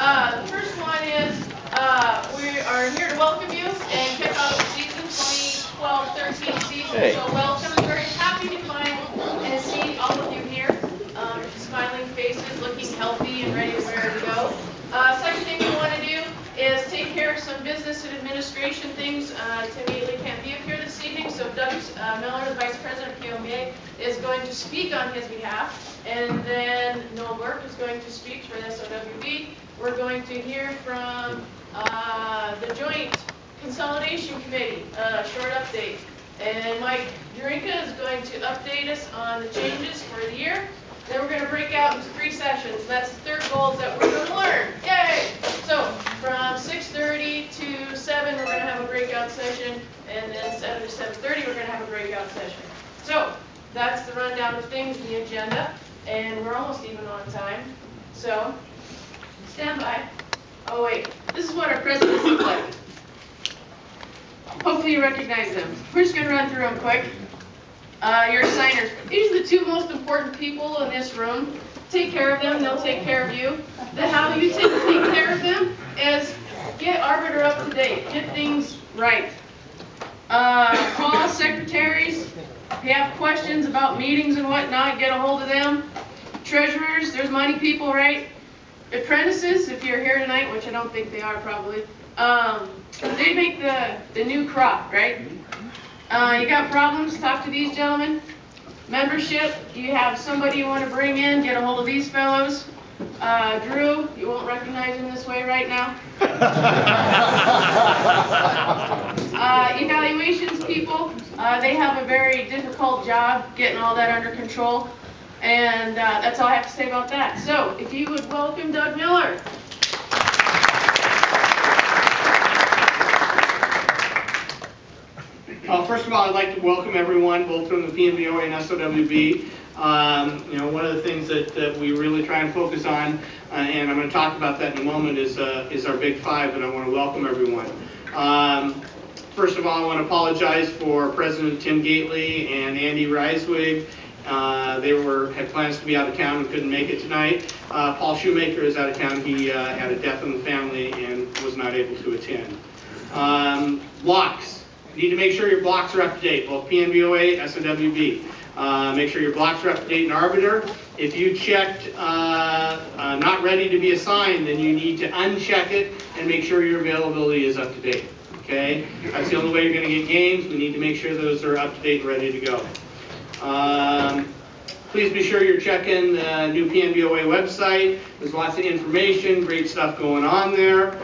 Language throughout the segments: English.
The first one is we are here to welcome you and kick off the season, 2012-13 season. Hey. So welcome. Very happy to find and see all of you here. Smiling faces, looking healthy and ready to go. Second thing we want to do is take care of some business and administration things. Tim Ely can't be up here this evening, so Doug Miller, the Vice President of PNBOA, is going to speak on his behalf. And then Noel Burke is going to speak for the SOWB. We're going to hear from the Joint Consolidation Committee, short update. And Mike Urinka is going to update us on the changes for the year. Then we're going to break out into 3 sessions. That's the third goal, is that we're going to learn. Yay! So from 6:30 to 7, we're going to have a breakout session. And then 7 to 7:30, we're going to have a breakout session. So that's the rundown of things, the agenda. And we're almost even on time. So stand by. Oh wait, this is what our presidents look like. Hopefully you recognize them. We're just going to run through them quick. Your assigners. These are the 2 most important people in this room. Take care of them, they'll take care of you. How you take care of them is get Arbiter up to date, get things right. Call secretaries. If you have questions about meetings and whatnot, get a hold of them. Treasurers, there's money people, right? Apprentices, if you're here tonight, which I don't think they are probably, they make the new crop, right? You got problems, talk to these gentlemen. Membership, you have somebody you want to bring in, get a hold of these fellows. Drew, you won't recognize him this way right now. Evaluations people, they have a very difficult job getting all that under control. And that's all I have to say about that. So, if you would welcome Doug Miller. First of all, I'd like to welcome everyone, both from the PNBOA and SOWB. One of the things that we really try and focus on, and I'm going to talk about that in a moment, is our Big Five, and I want to welcome everyone. First of all, I want to apologize for President Tim Gately and Andy Reiswig. They had plans to be out of town and couldn't make it tonight. Paul Shoemaker is out of town. He had a death in the family and was not able to attend. Blocks. You need to make sure your blocks are up to date, both PNBOA, SOWB. Make sure your blocks are up to date in Arbiter. If you checked not ready to be assigned, then you need to uncheck it and make sure your availability is up to date. Okay? That's the only way you're going to get games. We need to make sure those are up to date and ready to go. Please be sure you're checking the new PNBOA website. There's lots of information, great stuff going on there.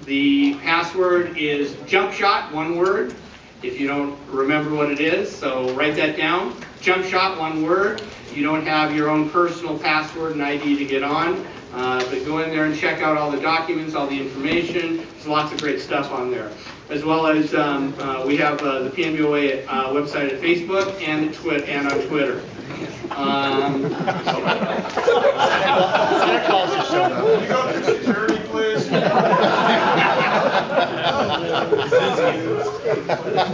The password is jump shot, one word, if you don't remember what it is, so write that down. Jump shot, one word. You don't have your own personal password and ID to get on, but go in there and check out all the documents, all the information. There's lots of great stuff on there. As well as we have the PNBOA website at Facebook and on Twitter. Santa Claus is showing up. Can you go to security, please? I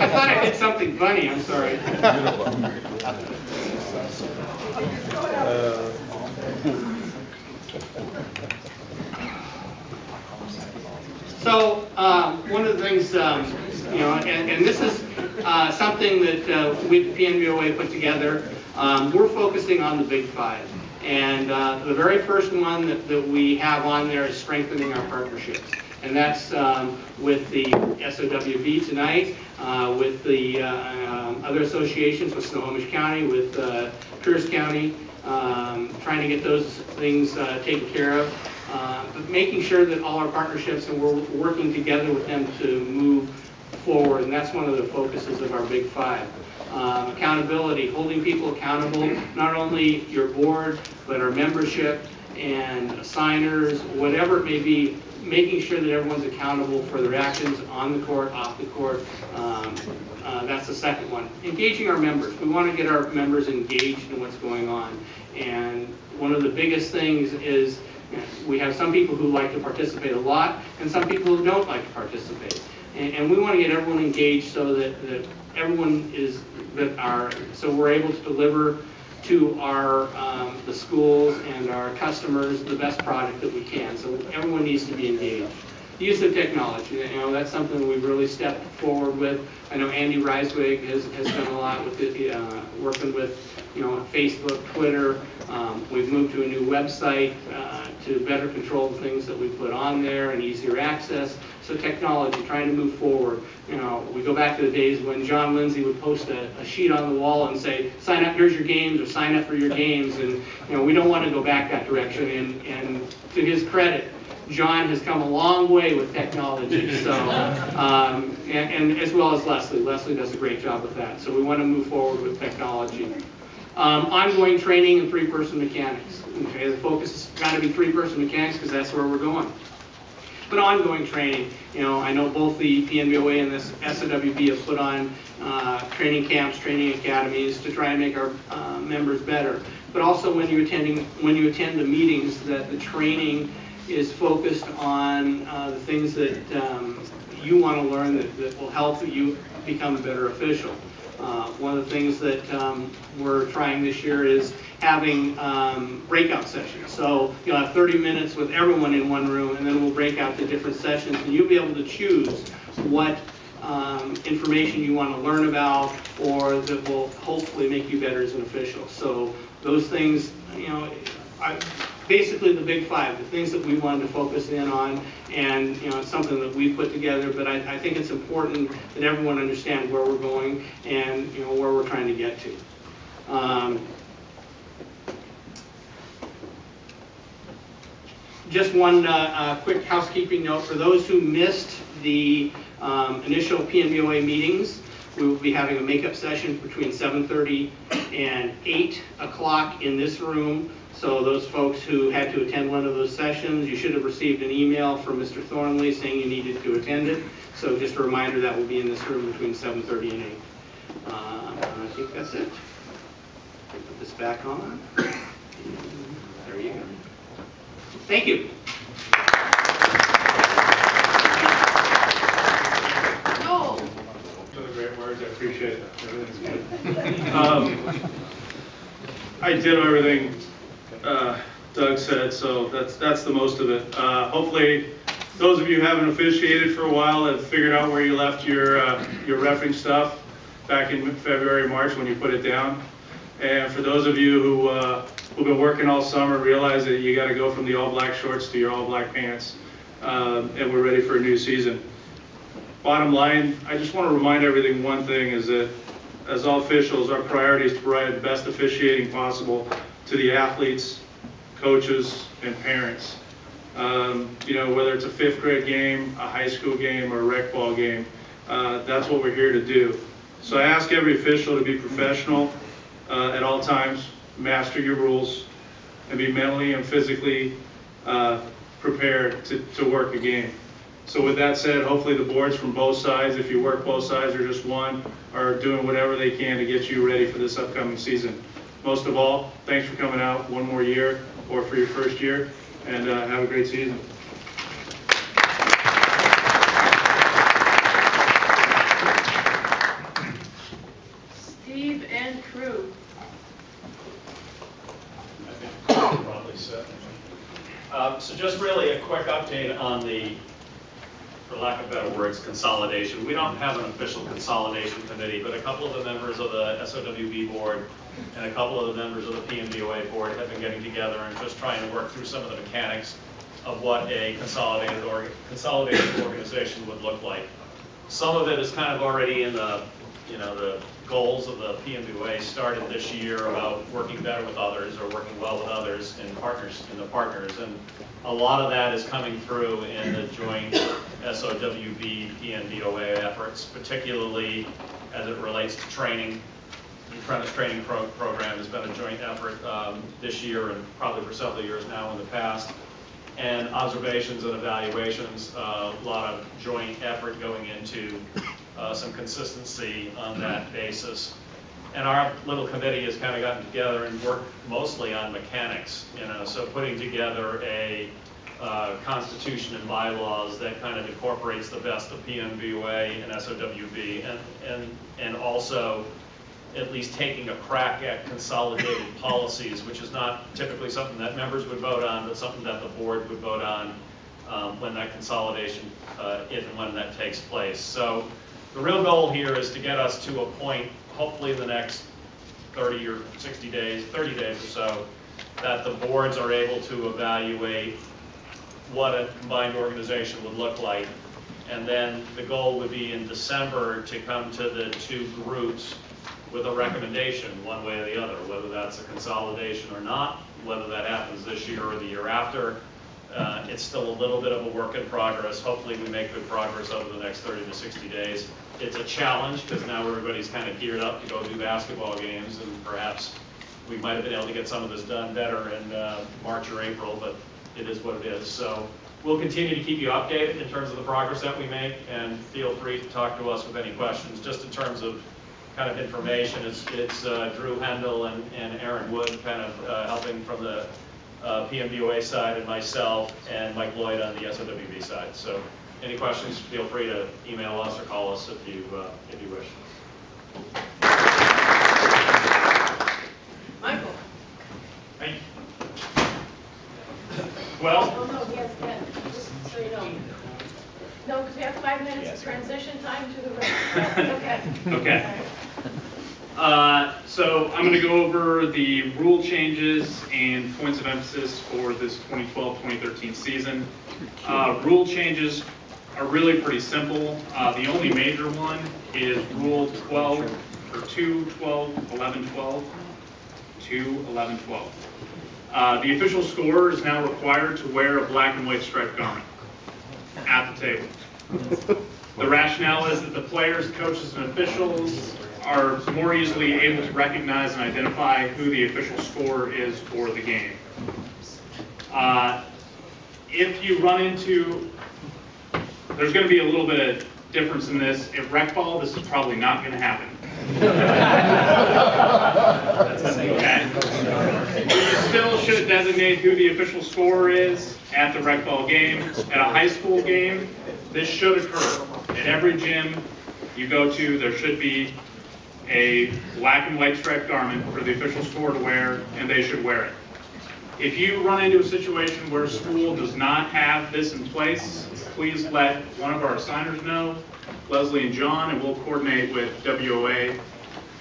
thought I did something funny. I'm sorry. So one of the things, and this is something that we at the PNBOA put together. We're focusing on the Big Five. And the very first one that we have on there is strengthening our partnerships. And that's with the SOWB tonight, with the other associations, with Snohomish County, with Pierce County, trying to get those things taken care of. But making sure that all our partnerships, and we're working together with them to move forward, and that's one of the focuses of our Big Five. Accountability, holding people accountable, not only your board, but our membership and assigners, whatever it may be, making sure that everyone's accountable for their actions on the court, off the court. That's the second one. Engaging our members. We want to get our members engaged in what's going on. And one of the biggest things is we have some people who like to participate a lot and some people who don't like to participate. And we want to get everyone engaged so that everyone is, so we're able to deliver to our the schools and our customers the best product that we can. So everyone needs to be engaged. The use of technology, that's something we've really stepped forward with. I know Andy Reiswig has done a lot with it, working with Facebook, Twitter. We've moved to a new website to better control the things that we put on there and easier access. So technology, trying to move forward. We go back to the days when John Lindsay would post a sheet on the wall and say, sign up, here's your games, or sign up for your games. And we don't want to go back that direction. And to his credit, John has come a long way with technology. So, and as well as Leslie. Leslie does a great job with that. So we want to move forward with technology. Ongoing training and three-person mechanics. Okay, the focus has got to be three-person mechanics because that's where we're going. But ongoing training, I know both the PNBOA and this SOWB have put on training camps, training academies to try and make our members better. But also when you attend the meetings, that the training is focused on the things that you want to learn that will help you become a better official. One of the things that we're trying this year is having breakout sessions. So you'll have 30 minutes with everyone in one room, and then we'll break out to different sessions, and you'll be able to choose what information you want to learn about, or that will hopefully make you better as an official. So those things, basically the big five, the things that we wanted to focus in on, and it's something that we put together, but I think it's important that everyone understand where we're going and where we're trying to get to. Just one quick housekeeping note for those who missed the initial PNBOA meetings. We will be having a makeup session between 7:30 and 8 o'clock in this room. So those folks who had to attend one of those sessions, you should have received an email from Mr. Thornley saying you needed to attend it. So just a reminder, that will be in this room between 7:30 and 8. I think that's it. Put this back on. There you go. Thank you. Joel. For the great words, I appreciate it. Everything's good. I did everything Doug said, so that's the most of it. Hopefully, those of you who haven't officiated for a while have figured out where you left your reffing stuff back in February, March when you put it down. And for those of you who've been working all summer, realize that you got to go from the all black shorts to your all black pants, and we're ready for a new season. Bottom line, I just want to remind everything one thing is that as all officials, our priority is to provide the best officiating possible to the athletes, coaches, and parents. Whether it's a 5th grade game, a high school game, or a rec ball game, that's what we're here to do. So I ask every official to be professional at all times, master your rules, and be mentally and physically prepared to work a game. So with that said, hopefully the boards from both sides, if you work both sides or just one, are doing whatever they can to get you ready for this upcoming season. Most of all, thanks for coming out one more year or for your first year, and have a great season. Steve and crew. I think probably set. So just really a quick update on the, for lack of better words, consolidation. We don't have an official consolidation committee, but a couple of the members of the SOWB board and a couple of the members of the PNBOA board have been getting together and just trying to work through some of the mechanics of what a consolidated organization would look like. Some of it is kind of already in the, the goals of the PNBOA started this year about working better with others or working well with others in the partners. And a lot of that is coming through in the joint SOWB PNBOA efforts, particularly as it relates to training. The apprentice training program has been a joint effort this year and probably for several years now in the past. And observations and evaluations, a lot of joint effort going into some consistency on that basis. And our little committee has kind of gotten together and worked mostly on mechanics, so putting together a constitution and bylaws that kind of incorporates the best of PNBOA and SOWB, and also at least taking a crack at consolidated policies, which is not typically something that members would vote on, but something that the board would vote on when that consolidation, if and when that takes place. So the real goal here is to get us to a point, hopefully in the next 30 or 60 days, 30 days or so, that the boards are able to evaluate what a combined organization would look like. And then the goal would be in December to come to the two groups with a recommendation one way or the other, whether that's a consolidation or not, whether that happens this year or the year after. It's still a little bit of a work in progress. Hopefully we make good progress over the next 30 to 60 days. It's a challenge because now everybody's kind of geared up to go do basketball games, and perhaps we might have been able to get some of this done better in March or April, but it is what it is. So we'll continue to keep you updated in terms of the progress that we make, and feel free to talk to us with any questions. Just in terms of kind of information, it's Drew Hendel and Aaron Wood kind of helping from the PNBOA side, and myself and Mike Lloyd on the SOWB side. So any questions, feel free to email us or call us if you wish. Michael? Thank you. Well, Oh, no, he has 10, just so you know. No, because we have 5 minutes of transition time to the rest. Okay. Okay. So I'm going to go over the rule changes and points of emphasis for this 2012-2013 season. Rule changes are really pretty simple. The only major one is Rule 12, or 2-12-11-12, 2-11-12. The official scorer is now required to wear a black and white striped garment at the table. The rationale is that the players, coaches, and officials are more easily able to recognize and identify who the official scorer is for the game. If you run into, there's going to be a little bit of difference in this. At rec ball, this is probably not going to happen. Okay. You still should designate who the official scorer is at the rec ball game. At a high school game, this should occur. At every gym you go to, there should be a black and white striped garment for the official scorer to wear, and they should wear it. If you run into a situation where a school does not have this in place, please let one of our assigners know, Leslie and John, and we'll coordinate with WOA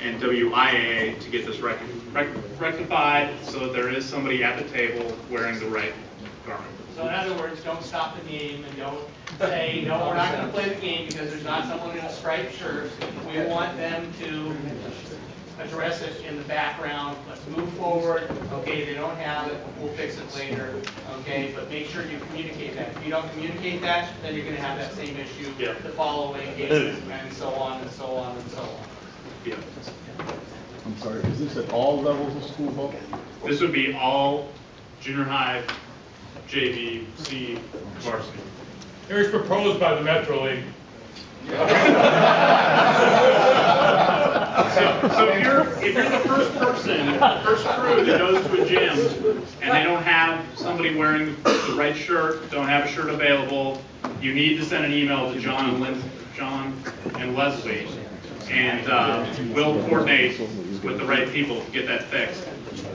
and WIAA to get this rectified so that there is somebody at the table wearing the right garment. So in other words, don't stop the game and don't say, no, we're not going to play the game because there's not someone in a striped shirt. We want them to address it in the background. Let's move forward. Okay, they don't have it. We'll fix it later. Okay, but make sure you communicate that. If you don't communicate that, then you're going to have that same issue the following game, and so on and so on and so on. Yeah. I'm sorry, is this at all levels of school ball? This would be all junior high, JV, C, varsity. Here's proposed by the Metro League. So if you're the first person, first crew that goes to a gym and they don't have somebody wearing the right shirt, don't have a shirt available, you need to send an email to John and Leslie, and we'll coordinate with the right people to get that fixed.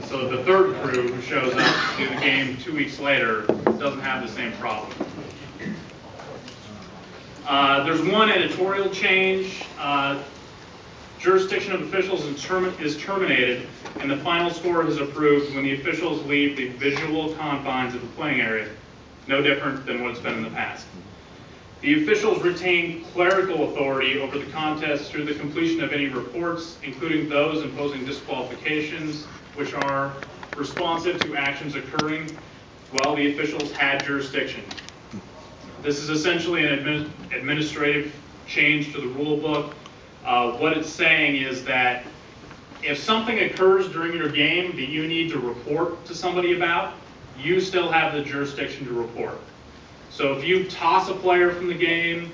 So the third crew who shows up to do the game 2 weeks later doesn't have the same problem. There's one editorial change. Jurisdiction of officials is terminated, and the final score is approved when the officials leave the visual confines of the playing area, no different than what it's been in the past. The officials retain clerical authority over the contest through the completion of any reports, including those imposing disqualifications, which are responsive to actions occurring while the officials had jurisdiction. This is essentially an administrative change to the rule book. What it's saying is that if something occurs during your game that you need to report to somebody about, you still have the jurisdiction to report. So if you toss a player from the game,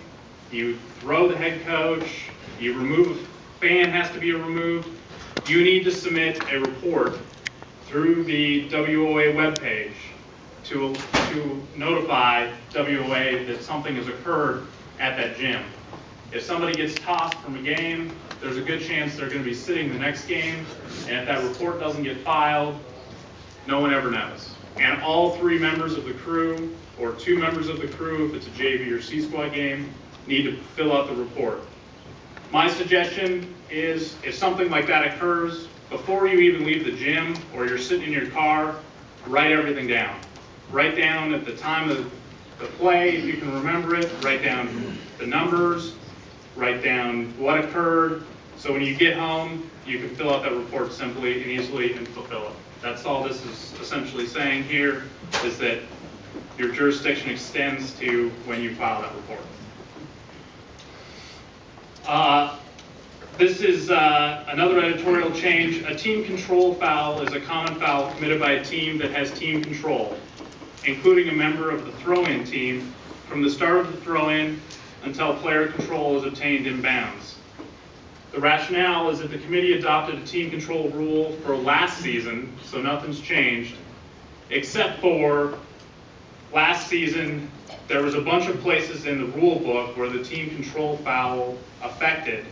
you throw the head coach, you remove a fan has to be removed, you need to submit a report through the WOA webpage to notify WOA that something has occurred at that gym. If somebody gets tossed from a game, there's a good chance they're going to be sitting the next game, and if that report doesn't get filed, no one ever knows. And all 3 members of the crew, or 2 members of the crew, if it's a JV or C squad game, need to fill out the report. My suggestion is, if something like that occurs, before you even leave the gym or you're sitting in your car, write everything down. Write down at the time of the play, if you can remember it, write down the numbers, write down what occurred, so when you get home, you can fill out that report simply and easily and fulfill it. That's all this is essentially saying here, is that your jurisdiction extends to when you file that report. This is another editorial change. A team control foul is a common foul committed by a team that has team control, including a member of the throw-in team, from the start of the throw-in until player control is obtained in bounds. The rationale is that the committee adopted a team control rule for last season, so nothing's changed, except for last season there was a bunch of places in the rule book where the team control foul affected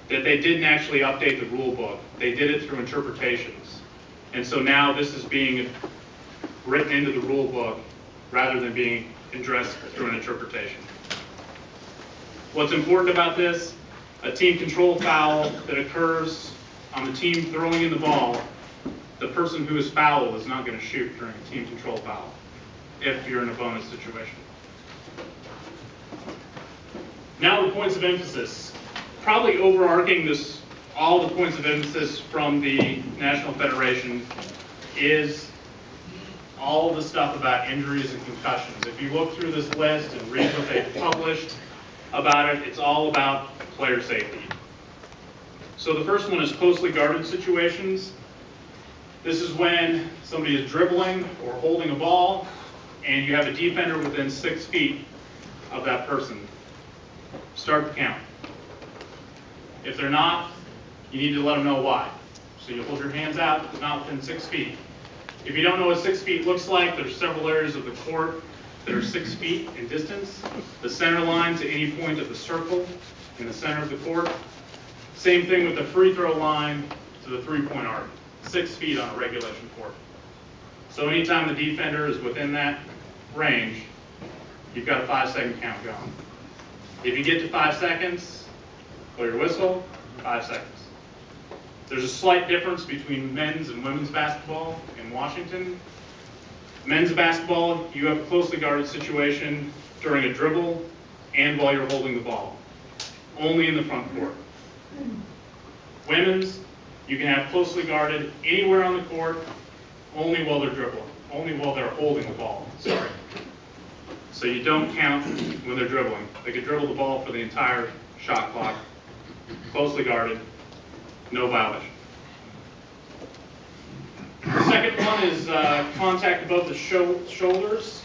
that they didn't actually update the rule book. They did it through interpretations. And so now this is being written into the rule book rather than being addressed through an interpretation. What's important about this, a team control foul that occurs on the team throwing in the ball, the person who is fouled is not going to shoot during a team control foul if you're in a bonus situation. Now the points of emphasis. Probably overarching this, all the points of emphasis from the National Federation is all the stuff about injuries and concussions. If you look through this list and read what they've published about it, it's all about player safety. So the first one is closely guarded situations. This is when somebody is dribbling or holding a ball and you have a defender within 6 feet of that person. Start the count. If they're not, you need to let them know why. So you hold your hands out, but not within 6 feet. If you don't know what 6 feet looks like, there's several areas of the court that are 6 feet in distance. The center line to any point of the circle in the center of the court. Same thing with the free throw line to the three-point arc. 6 feet on a regulation court. So anytime the defender is within that range, you've got a 5-second count going. If you get to 5 seconds, blow your whistle, 5 seconds. There's a slight difference between men's and women's basketball in Washington. Men's basketball, you have a closely guarded situation during a dribble and while you're holding the ball. Only in the front court. Women's, you can have closely guarded anywhere on the court, only while they're dribbling, only while they're holding the ball, sorry. So you don't count when they're dribbling. They could dribble the ball for the entire shot clock, closely guarded, no violation. The second one is contact above the shoulders.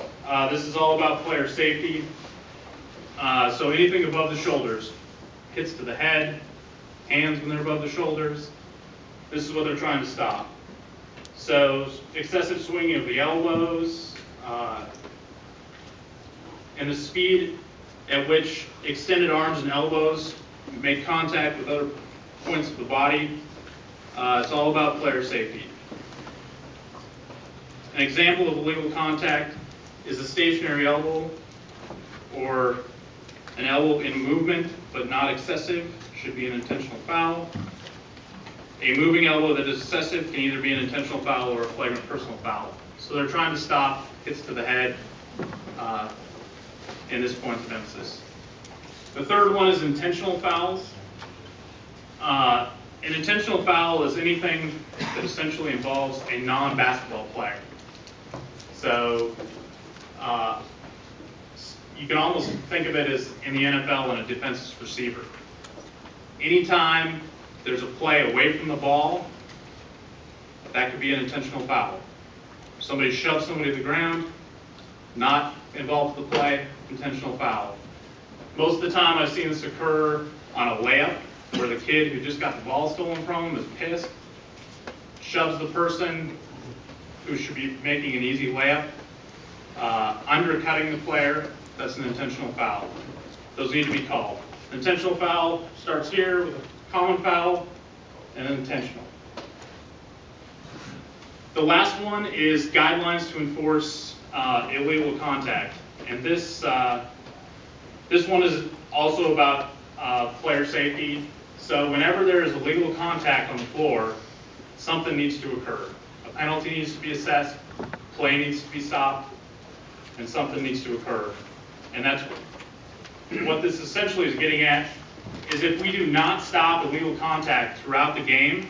This is all about player safety. So anything above the shoulders, hits to the head, hands when they're above the shoulders, this is what they're trying to stop. So excessive swinging of the elbows, and the speed at which extended arms and elbows make contact with other points of the body. It's all about player safety. An example of illegal contact is a stationary elbow or an elbow in movement but not excessive, should be an intentional foul. A moving elbow that is excessive can either be an intentional foul or a flagrant personal foul. So they're trying to stop hits to the head in this point of emphasis. The third one is intentional fouls. An intentional foul is anything that essentially involves a non-basketball player. So you can almost think of it as in the NFL and a defenseless receiver. Anytime there's a play away from the ball, that could be an intentional foul. Somebody shoves somebody to the ground, not involved with the play, intentional foul. Most of the time I've seen this occur on a layup where the kid who just got the ball stolen from him is pissed, shoves the person who should be making an easy layup, undercutting the player, that's an intentional foul. Those need to be called. Intentional foul starts here with a common foul and an intentional. The last one is guidelines to enforce illegal contact. And this one is also about player safety. So whenever there is illegal contact on the floor, something needs to occur. A penalty needs to be assessed, play needs to be stopped, and something needs to occur. And that's what this essentially is getting at, is if we do not stop illegal contact throughout the game,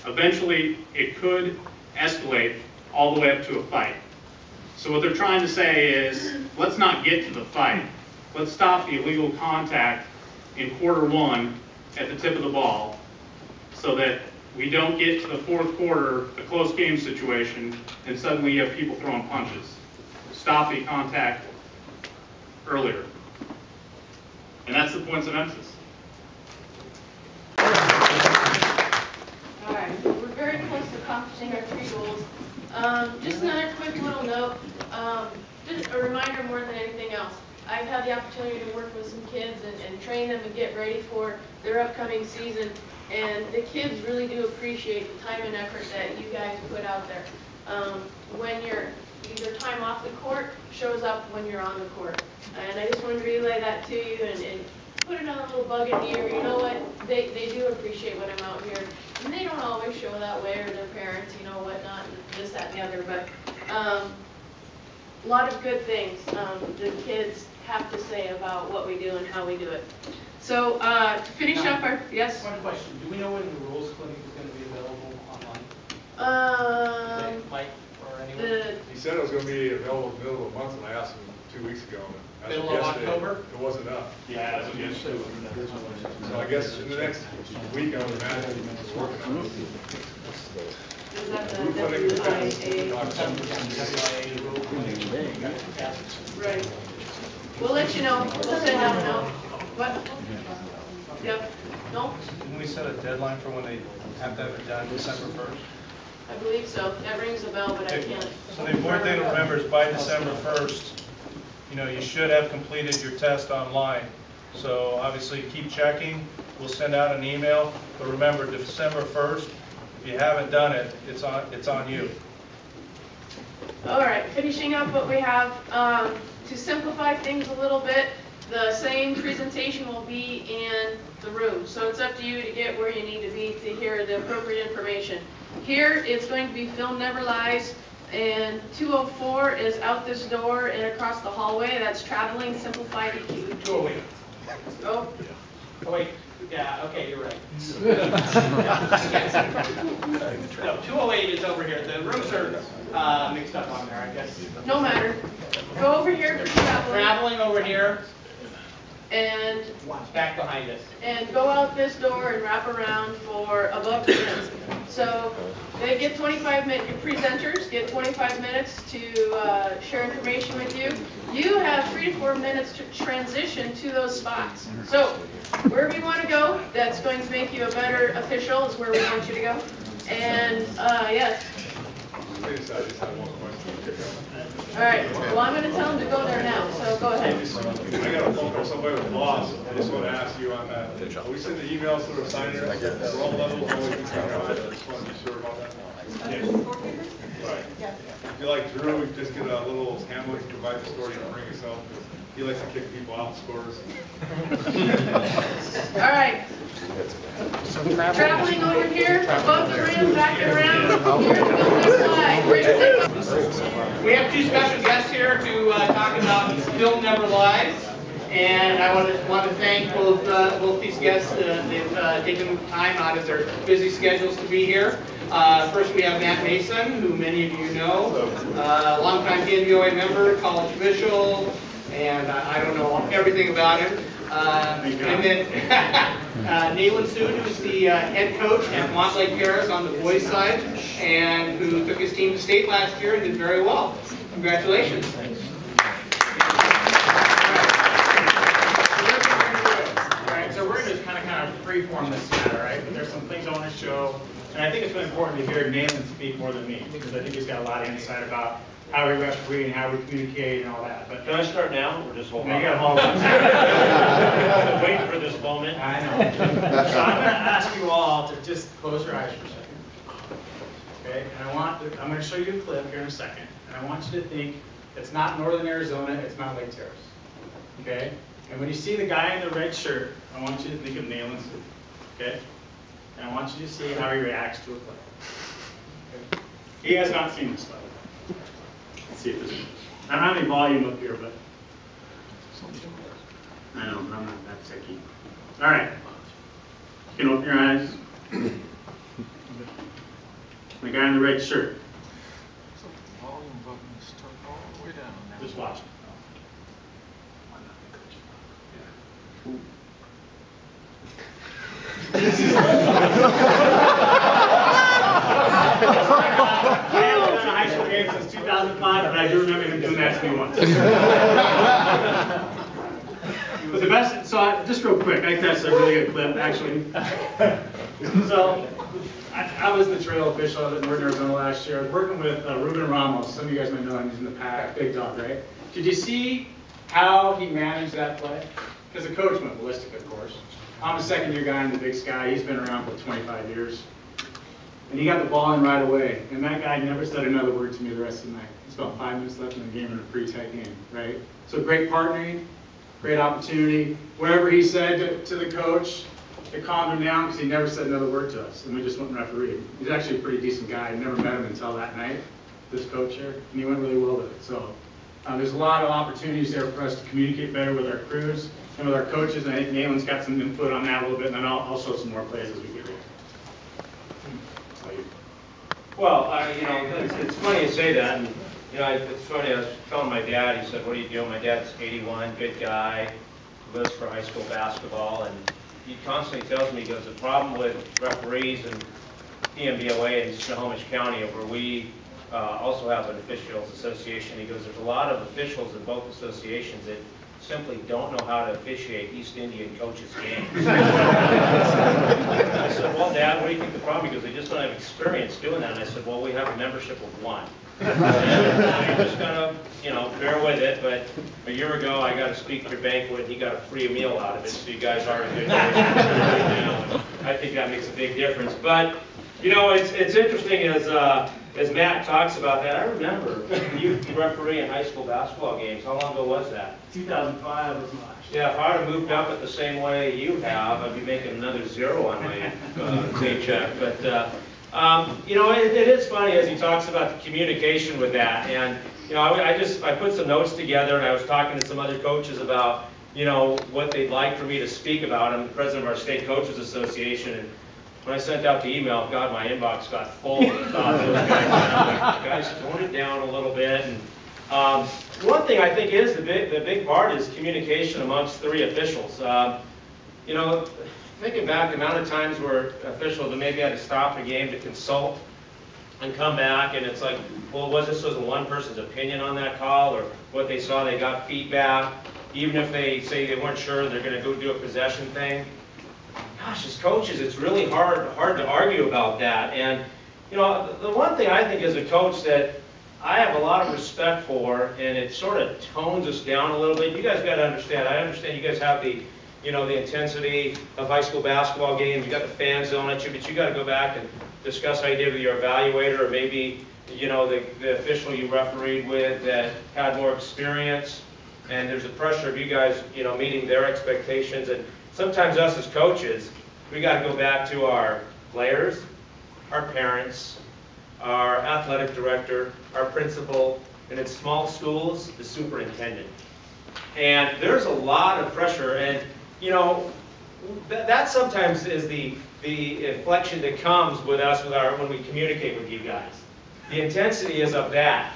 eventually it could escalate all the way up to a fight. So what they're trying to say is, let's not get to the fight. Let's stop the illegal contact in quarter one at the tip of the ball so that we don't get to the fourth quarter, a close game situation, and suddenly you have people throwing punches. Stop the contact earlier. And that's the points of emphasis. All right, we're very close to accomplishing our 3 goals. Just another quick little note, just a reminder more than anything else. I've had the opportunity to work with some kids and train them and get ready for their upcoming season, and the kids really do appreciate the time and effort that you guys put out there. When your time off the court shows up when you're on the court. And I just wanted to relay that to you and put another little bug in the ear. You know what? They do appreciate when I'm out here. And they don't always show that way, or their parents, you know, whatnot, this, that, and the other. But a lot of good things the kids have to say about what we do and how we do it. So to finish up our, yes? One question, do we know when the rules clinic is going to be available online? Mike or anyone? He said it was going to be available in the middle of the month, and I asked him 2 weeks ago. As Middle of October? It wasn't enough. Yeah, that's what you should. So I guess in the next week, I would imagine he's working on it. Is that the Roof clinic is WIA? Right. We'll let you know. We'll send out a note. What? Yep. No? Didn't we set a deadline for when they have to have it done, December 1st? I believe so. That rings a bell, but I can't. So the important thing to remember is by December 1st, you know, you should have completed your test online. So obviously keep checking. We'll send out an email, but remember December 1st, if you haven't done it, it's on you. All right, finishing up what we have, to simplify things a little bit, the same presentation will be in the room. So it's up to you to get where you need to be to hear the appropriate information. Here, it's going to be Film Never Lies, and 204 is out this door and across the hallway. That's Traveling Simplified EQ. 208. Oh. Oh, wait. Yeah, okay, you're right. No, 208 is over here. The rooms are mixed up on there, I guess. No matter. Go over here for traveling. Traveling over here, And back behind us. and go out this door and wrap around for above the rim. So they get 25 minutes, your presenters get 25 minutes to share information with you. You have 3 to 4 minutes to transition to those spots. So wherever you want to go, that's going to make you a better official is where we want you to go. And yes. I just had one question. All right, well, I'm going to tell them to go there now, so go ahead. I got a phone from somebody with loss. I just want to ask you on that. We send the emails to the Assignor for all levels, always be trying to, I just want to be sure about that. Right. If you like Drew, just get a little Hamlet to provide the story and bring yourself. He likes to kick people out scores. All right. Traveling over here, above the rim, back and around. Here's the next slide. We have 2 special guests here to talk about Film Never Lies. And I want to thank both these guests. They've taken time out of their busy schedules to be here. First, we have Matt Mason, who many of you know, longtime PNBOA member, college official, and I don't know everything about him. And then Nayland Sood, who's the head coach at Montlake Paris on the boys' side, and who took his team to state last year and did very well. Congratulations. Alright, so we're going to just kind of freeform this matter, right? But there's some things I want to show, and I think it's really important to hear Nayland speak more than me, because I think he's got a lot of insight about how we referee and how we communicate and all that. that, but. Can I start now, or just hold No, on? you gotta hold on. I've been waiting for this moment. I know. So I'm gonna ask you all to just close your eyes for a second. Okay, and I'm gonna show you a clip here in a second, and I want you to think, it's not northern Arizona, it's Mount Lake Terrace. Okay? And when you see the guy in the red shirt, I want you to think of Nayland Soup. Okay? And I want you to see how he reacts to a play. Okay? He has not seen this play. Let's see if this is. I don't have any volume up here, but I know, I'm not that techy. All right. You can open your eyes. The guy in the red shirt. Just watch. I haven't done a high school game since 2005, but I do remember him doing that to me once. But the best, so just real quick, I think that's a really good clip, actually. So, I was the trail official out in Northern Arizona last year. I was working with Ruben Ramos. Some of you guys might know him, he's in the pack, big dog, right? Did you see how he managed that play? Because the coach went ballistic, of course. I'm a second-year guy in the Big Sky. He's been around for 25 years. And he got the ball in right away. And that guy never said another word to me the rest of the night. It's about 5 minutes left in the game in a pretty tight game, right? So great partnering, great opportunity. Whatever he said to the coach, it calmed him down because he never said another word to us. And we just went and refereed. He's actually a pretty decent guy. I never met him until that night, this coach here. And he went really well with it. So there's a lot of opportunities there for us to communicate better with our crews and with our coaches. And I think Nalen's got some input on that a little bit. And then I'll show some more plays as we get here. Well, it's funny you say that, and, it's funny, I was telling my dad, he said, what do you do? My dad's 81, good guy, lives for high school basketball, and he constantly tells me, he goes, the problem with referees and PNBOA in Snohomish County, where we also have an officials association, he goes, there's a lot of officials in both associations that simply don't know how to officiate East Indian coaches' games. I said, well, Dad, what do you think the problem is? Because they just don't have experience doing that. And I said, well, we have a membership of one. And you just gotta, bear with it. But a year ago, I got to speak at your banquet, and he got a free meal out of it. So you guys are a good relationship. I think that makes a big difference. But it's interesting as Matt talks about that. I remember you refereeing high school basketball games. How long ago was that? 2005 was March. Yeah, if I would have moved up it the same way you have, I'd be making another zero on my paycheck. But it is funny as he talks about the communication with that. And I put some notes together, and I was talking to some other coaches about what they'd like for me to speak about. I'm the president of our state coaches association, and when I sent out the email, God, my inbox got full of thoughts. Guys, tone it down a little bit. And one thing I think is the big part is communication amongst three officials. Thinking back, the amount of times where officials have maybe had to stop a game to consult and come back, and it's like, well, was one person's opinion on that call, or what they saw, they got feedback, even if they say they weren't sure they're going to go do a possession thing. Gosh, as coaches, it's really hard to argue about that. And the one thing I think as a coach that I have a lot of respect for, and it sort of tones us down a little bit. You guys got to understand. I understand you guys have the intensity of high school basketball games. You got the fans yelling at you, but you got to go back and discuss how you did with your evaluator, or maybe the official you refereed with that had more experience. And there's a pressure of you guys meeting their expectations. And sometimes us as coaches, we got to go back to our players, our parents, our athletic director, our principal, and in small schools, the superintendent. And there's a lot of pressure, and that sometimes is the inflection that comes with us when we communicate with you guys. The intensity is of that.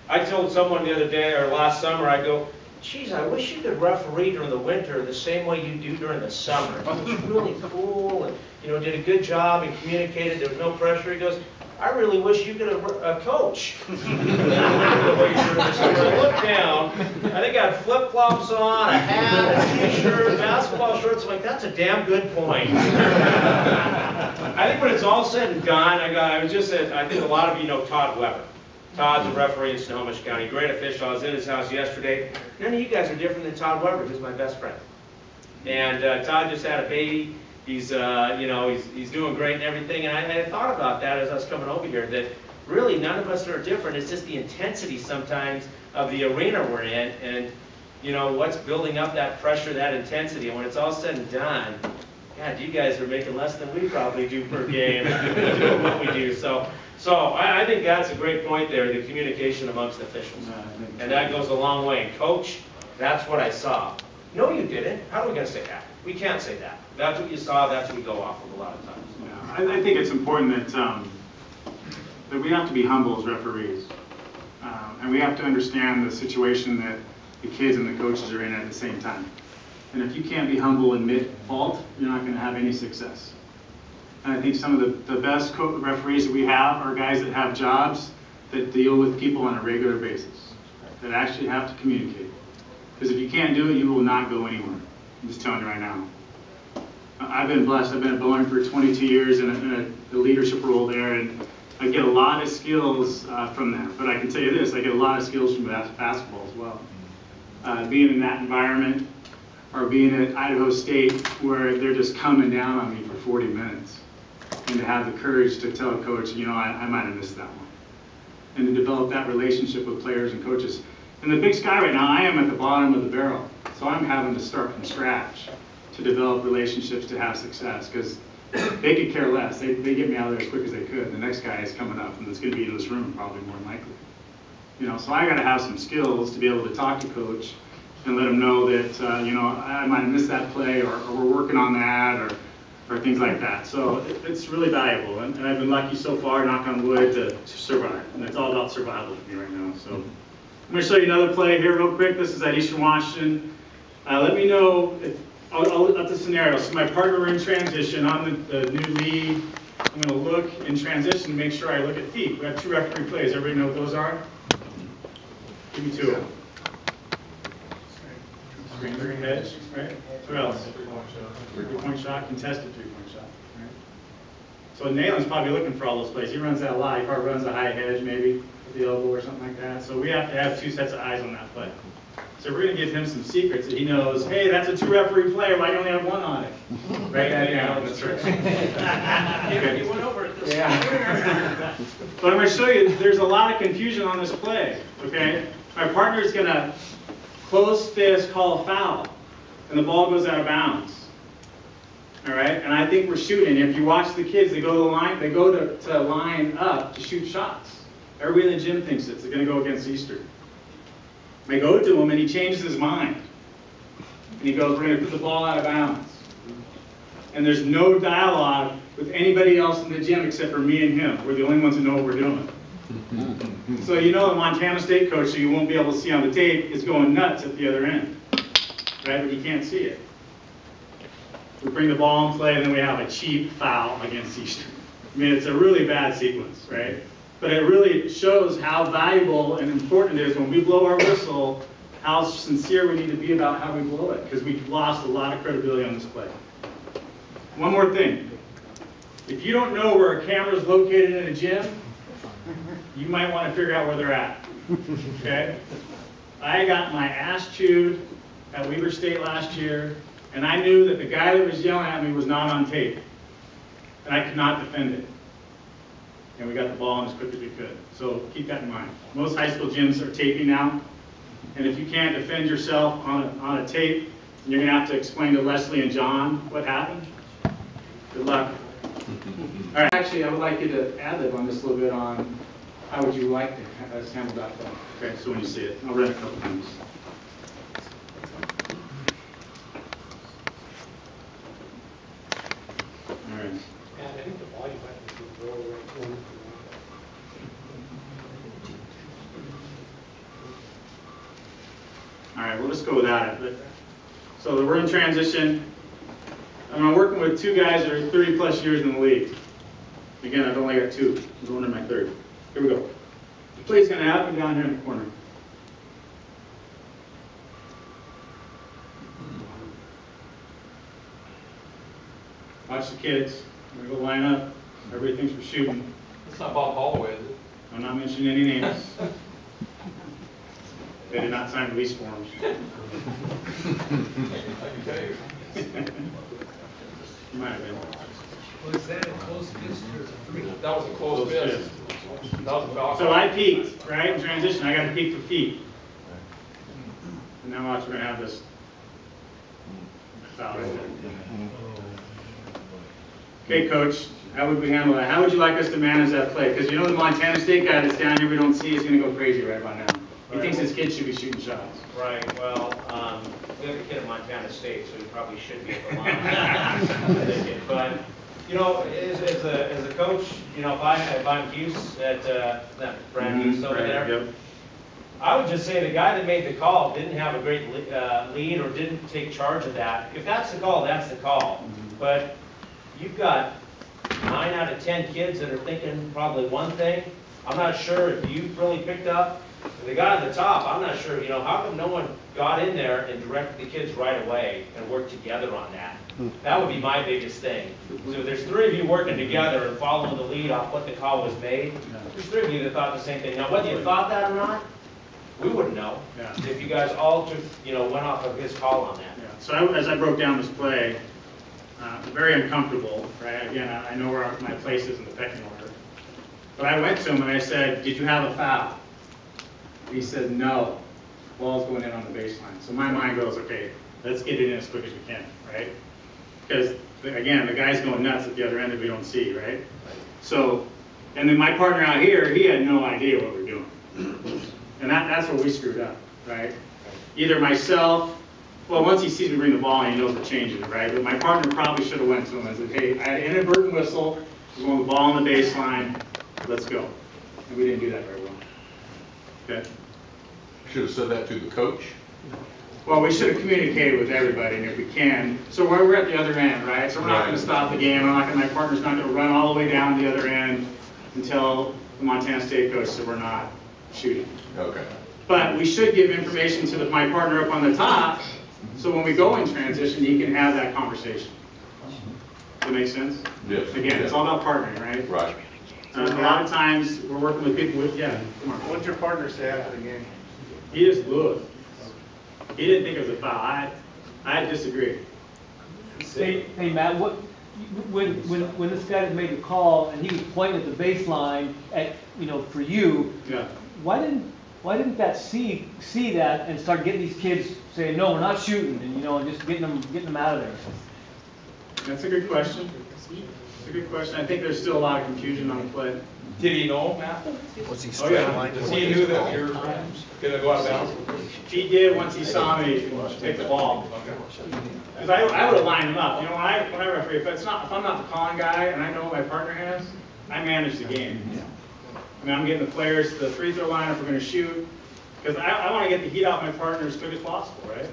I told someone the other day, or last summer, I go, geez, I wish you could referee during the winter the same way you do during the summer. It was really cool, and did a good job and communicated. There was no pressure. He goes, I really wish you could coach. So I looked down. I think I had flip-flops on, a hat, a t-shirt, basketball shorts. I'm like, that's a damn good point. I think when it's all said and done, I think a lot of you know Todd Weber. Todd's a referee in Snohomish County, great official. I was in his house yesterday. None of you guys are different than Todd Weber, who's my best friend. And Todd just had a baby. He's, he's doing great and everything. And I thought about that as I was coming over here, that really none of us are different. It's just the intensity sometimes of the arena we're in, and what's building up that pressure, that intensity. And when it's all said and done, God, you guys are making less than we probably do per game doing what we do. So I think that's a great point there, the communication amongst officials. And that goes a long way. And Coach, that's what I saw. No, you didn't. How are we going to say that? We can't say that. That's what you saw. That's what we go off of a lot of times. Yeah, I think it's important that we have to be humble as referees. And we have to understand the situation that the kids and the coaches are in at the same time. And if you can't be humble and admit fault, you're not going to have any success. And I think some of the best referees that we have are guys that have jobs that deal with people on a regular basis, that actually have to communicate. Because if you can't do it, you will not go anywhere. I'm just telling you right now. I've been blessed. I've been at Boeing for 22 years in a leadership role there, and I get a lot of skills from that. But I can tell you this, I get a lot of skills from basketball as well. Being in that environment, or being at Idaho State where they're just coming down on me for 40 minutes. And to have the courage to tell a coach, I might have missed that one. And to develop that relationship with players and coaches. In the Big Sky right now, I am at the bottom of the barrel. So I'm having to start from scratch to develop relationships to have success, because they could care less. They get me out of there as quick as they could. The next guy is coming up, and it's going to be in this room probably more than likely. So I got to have some skills to be able to talk to coach and let them know that, I might have missed that play, or we're working on that, or things like that. So it's really valuable, and I've been lucky so far, knock on wood, to survive. And it's all about survival for me right now. So I'm going to show you another play here real quick. This is at Eastern Washington. Let me know if, at the scenario. So my partner, we're in transition. I'm the new lead. I'm going to look in transition to make sure I look at feet. We have 2 referee plays. Everybody know what those are? Give me 2 of them. Screen hedge, right? What else? 3-point shot, contested 3-point shot. Right? So Nalen's probably looking for all those plays. He runs that a lot. He probably runs a high hedge, maybe with the elbow or something like that. So we have to have 2 sets of eyes on that play. So we're going to give him some secrets that he knows. Hey, that's a 2-referee play. Why do you only have 1 on it? Right? Yeah, that's right. You went over it this yeah. But I'm going to show you. There's a lot of confusion on this play. Okay. My partner is going to close fist, call a foul, and the ball goes out of bounds. All right, and I think we're shooting. If you watch the kids, they go to the line. They go to line up to shoot shots. Everybody in the gym thinks it's going to go against Eastern. They go to him, and he changes his mind, and he goes, "We're going to put the ball out of bounds." And there's no dialogue with anybody else in the gym except for me and him. We're the only ones who know what we're doing. So the Montana State coach, who you won't be able to see on the tape, is going nuts at the other end, right? But you can't see it. We bring the ball in play, and then we have a cheap foul against Eastern. I mean, it's a really bad sequence, right? But it really shows how valuable and important it is when we blow our whistle, how sincere we need to be about how we blow it, because we've lost a lot of credibility on this play. One more thing. If you don't know where a camera is located in a gym, you might want to figure out where they're at, okay? I got my ass chewed at Weber State last year, and I knew that the guy that was yelling at me was not on tape, and I could not defend it. And we got the ball in as quick as we could. So keep that in mind. Most high school gyms are taping now, and if you can't defend yourself on a tape, you're going to have to explain to Leslie and John what happened. Good luck. All right, actually, I would like you to ad-lib on this a little bit on how would you like to handle that play. Okay, so when you see it, I'll run it a couple times. All right. I think the volume button is the right corner. All right, we'll just go without it. So we're in transition. I'm working with 2 guys that are 30 plus years in the league. Again, I've only got 2. I'm going to my 3rd. Here we go. The play's going to happen down here in the corner. Watch the kids. We're going to go line up. Everybody thinks we're shooting. It's not Bob Holloway, is it? I'm not mentioning any names. They did not sign release forms. Might have been. Was that a close fist or three? That was a close fist. That was a foul. So I peaked, right, in transition, I got to peak for feet. And now watch, we're gonna have this foul right there. Okay, coach, how would we handle that? How would you like us to manage that play? Because you know the Montana State guy that's down here we don't see is gonna go crazy right about now. He thinks his kid should be shooting shots. Right, well, we have a kid at Montana State, so he probably should be at the line. But, you know, as a coach, you know, if I'm Hughes at, Brad Hughes over there, Yep. I would just say the guy that made the call didn't have a great lead or didn't take charge of that. If that's the call, that's the call. But you've got 9 out of 10 kids that are thinking probably one thing. I'm not sure if you've really picked up. The guy at the top, I'm not sure, you know, how come no one got in there and directed the kids right away and worked together on that? That would be my biggest thing. So there's 3 of you working together and following the lead off what the call was made. There's 3 of you that thought the same thing. Now, whether you thought that or not, we wouldn't know. Yeah. If you guys all took, you know, went off of his call on that. Yeah. So as I broke down this play, very uncomfortable, right? Again, I know where my place is in the pecking order. But I went to him and I said, did you have a foul? He said, no. Ball's going in on the baseline. So my mind goes, okay, let's get it in as quick as we can, right? Because, again, the guy's going nuts at the other end that we don't see, right? So, and then my partner out here, he had no idea what we're doing. And that's where we screwed up, right? Either myself, well, once he sees me bring the ball, he knows to change it, right? But my partner probably should have went to him and said, hey, I had an inadvertent whistle, we want the ball on the baseline, let's go. And we didn't do that very well. Okay. Should have said that to the coach. Well, we should have communicated with everybody, and if we can. So we're at the other end, right? So we're not going to stop the game. My partner's not going to run all the way down the other end until the Montana State coach said we're not shooting. Okay. But we should give information to my partner up on the top, so when we go in transition, he can have that conversation. Does that make sense? Yes. Again, it's all about partnering, right? Right. A lot of times, we're working with people with, yeah, come on. What'd your partner say after the game? He just looked. He didn't think it was a foul. I disagree. Hey Matt, when this guy made the call and he was pointing at the baseline at, you know, for you, Yeah. why didn't that see that and start getting these kids saying, no, we're not shooting, and, you know, and just getting them out of there? That's a good question. It's a good question. I think there's still a lot of confusion on the play. Did he know, Matt? Was he Oh, yeah. straight Does he knew that you're gonna go out of bounds? He did once he saw me take the ball. Because I would have lined him up. You know, when I referee, if I'm not the calling guy and I know what my partner has, I manage the game. I mean, I'm getting the players to the free throw line if we're going to shoot. Because I want to get the heat off my partner as quick as possible, right?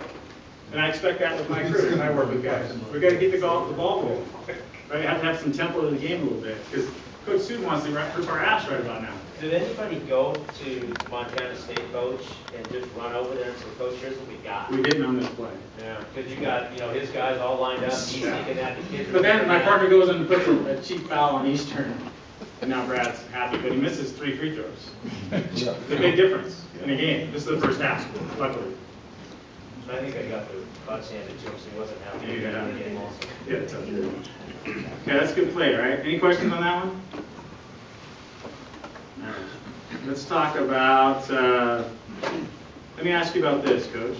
And I expect that with my crew when I work with guys. We've got to keep the ball rolling. Right? You have to have some tempo to the game a little bit. Because Coach Sue wants to rip our ass right about now. Did anybody go to Montana State coach and just run over there and say, Coach, here's what we got? We didn't on this play. Yeah, because you got, you know, his guys all lined up, he's thinking that the kids. But then my partner goes in and puts a cheap foul on Eastern. And now Brad's happy, but he misses 3 free throws. It's a big difference in a game. This is the first half, luckily. I think I got the butts handed to him, so he wasn't happy with Yeah. the game also. Yeah, it's up there. Okay, that's a good play, right? Any questions on that one? All right. Let's talk about, let me ask you about this, Coach.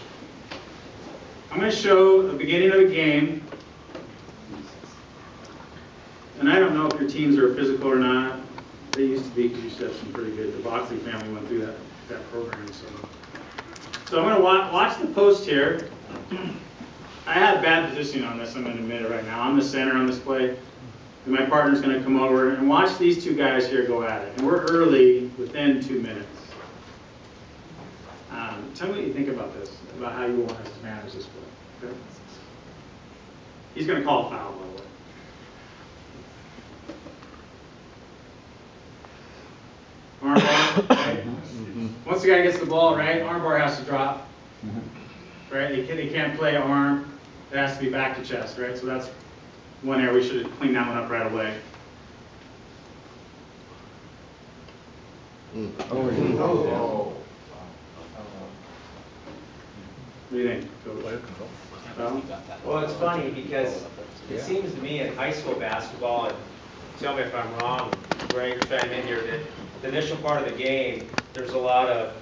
I'm going to show the beginning of a game. And I don't know if your teams are physical or not. They used to be because you said some pretty good. The Boxley family went through that program. So I'm going to watch the post here. I have bad positioning on this, I'm going to admit it right now. I'm the center on this play. And my partner's going to come over and watch these 2 guys here go at it. And we're early, within 2 minutes. Tell me what you think about this, about how you want us to manage this play. Okay? He's going to call a foul, by the way. Arm bar, right? Once the guy gets the ball, right, arm bar has to drop. Right? They can't play arm. It has to be back to chest, right? So that's one area we should clean that one up right away. What do you think, Coach? Well, Well, it's funny because it seems to me in high school basketball, and tell me if I'm wrong, Greg, chime in here, that the initial part of the game, there's a lot of,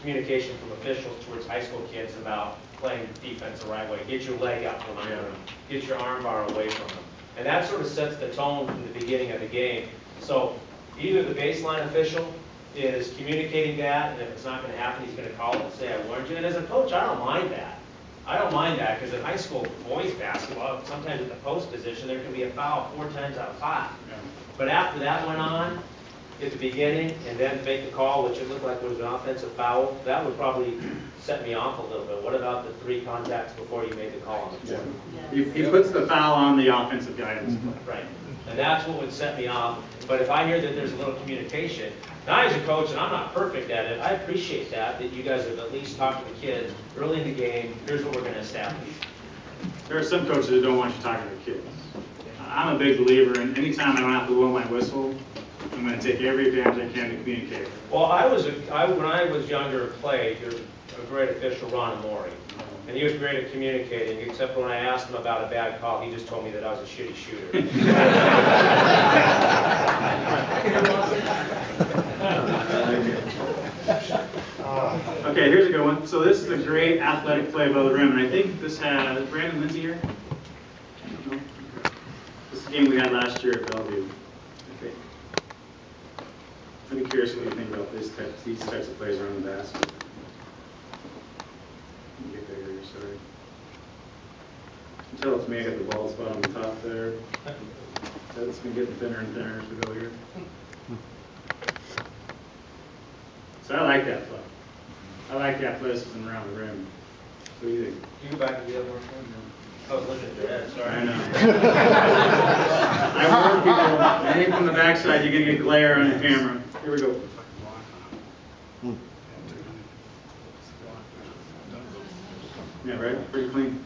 communication from officials towards high school kids about playing defense the right way. Get your leg out from under them. Get your arm bar away from them. And that sort of sets the tone from the beginning of the game. So either the baseline official is communicating that, and if it's not going to happen, he's going to call it and say, I warned you. And as a coach, I don't mind that. I don't mind that because in high school boys basketball, sometimes at the post position, there can be a foul 4 times out of 5. But after that went on, at the beginning, and then to make the call, which it looked like was an offensive foul, that would probably set me off a little bit. What about the 3 contacts before you made the call on the court? he puts the foul on the offensive guidance play. Right. And that's what would set me off. But if I hear that there's a little communication, now as a coach, and I'm not perfect at it, I appreciate that you guys have at least talked to the kids early in the game, here's what we're going to establish. There are some coaches that don't want you talking to the kids. I'm a big believer in anytime I don't have to blow my whistle, I'm going to take every advantage I can to communicate. Well, when I was younger and played, there's a great official, Ron Amori. And he was great at communicating, except when I asked him about a bad call, he just told me that I was a shitty shooter. Okay, here's a good one. So this is a great athletic play above the rim, and I think this has Brandon Lindsay here. No? This is a game we had last year at Bellevue. Okay. I'd be curious what you think about these types of plays around the basket. Let me get there here, sorry. Tell it's me, I got the ball spot on the top there. It's been getting thinner and thinner as we go here. So I like that play. I like the athleticism around the rim. What do you think? Can you go back to the other one? I was looking at your head, sorry. I know. I warn people, I think from the backside, you're going to get glare on the camera. Here we go. Yeah, right? Pretty clean.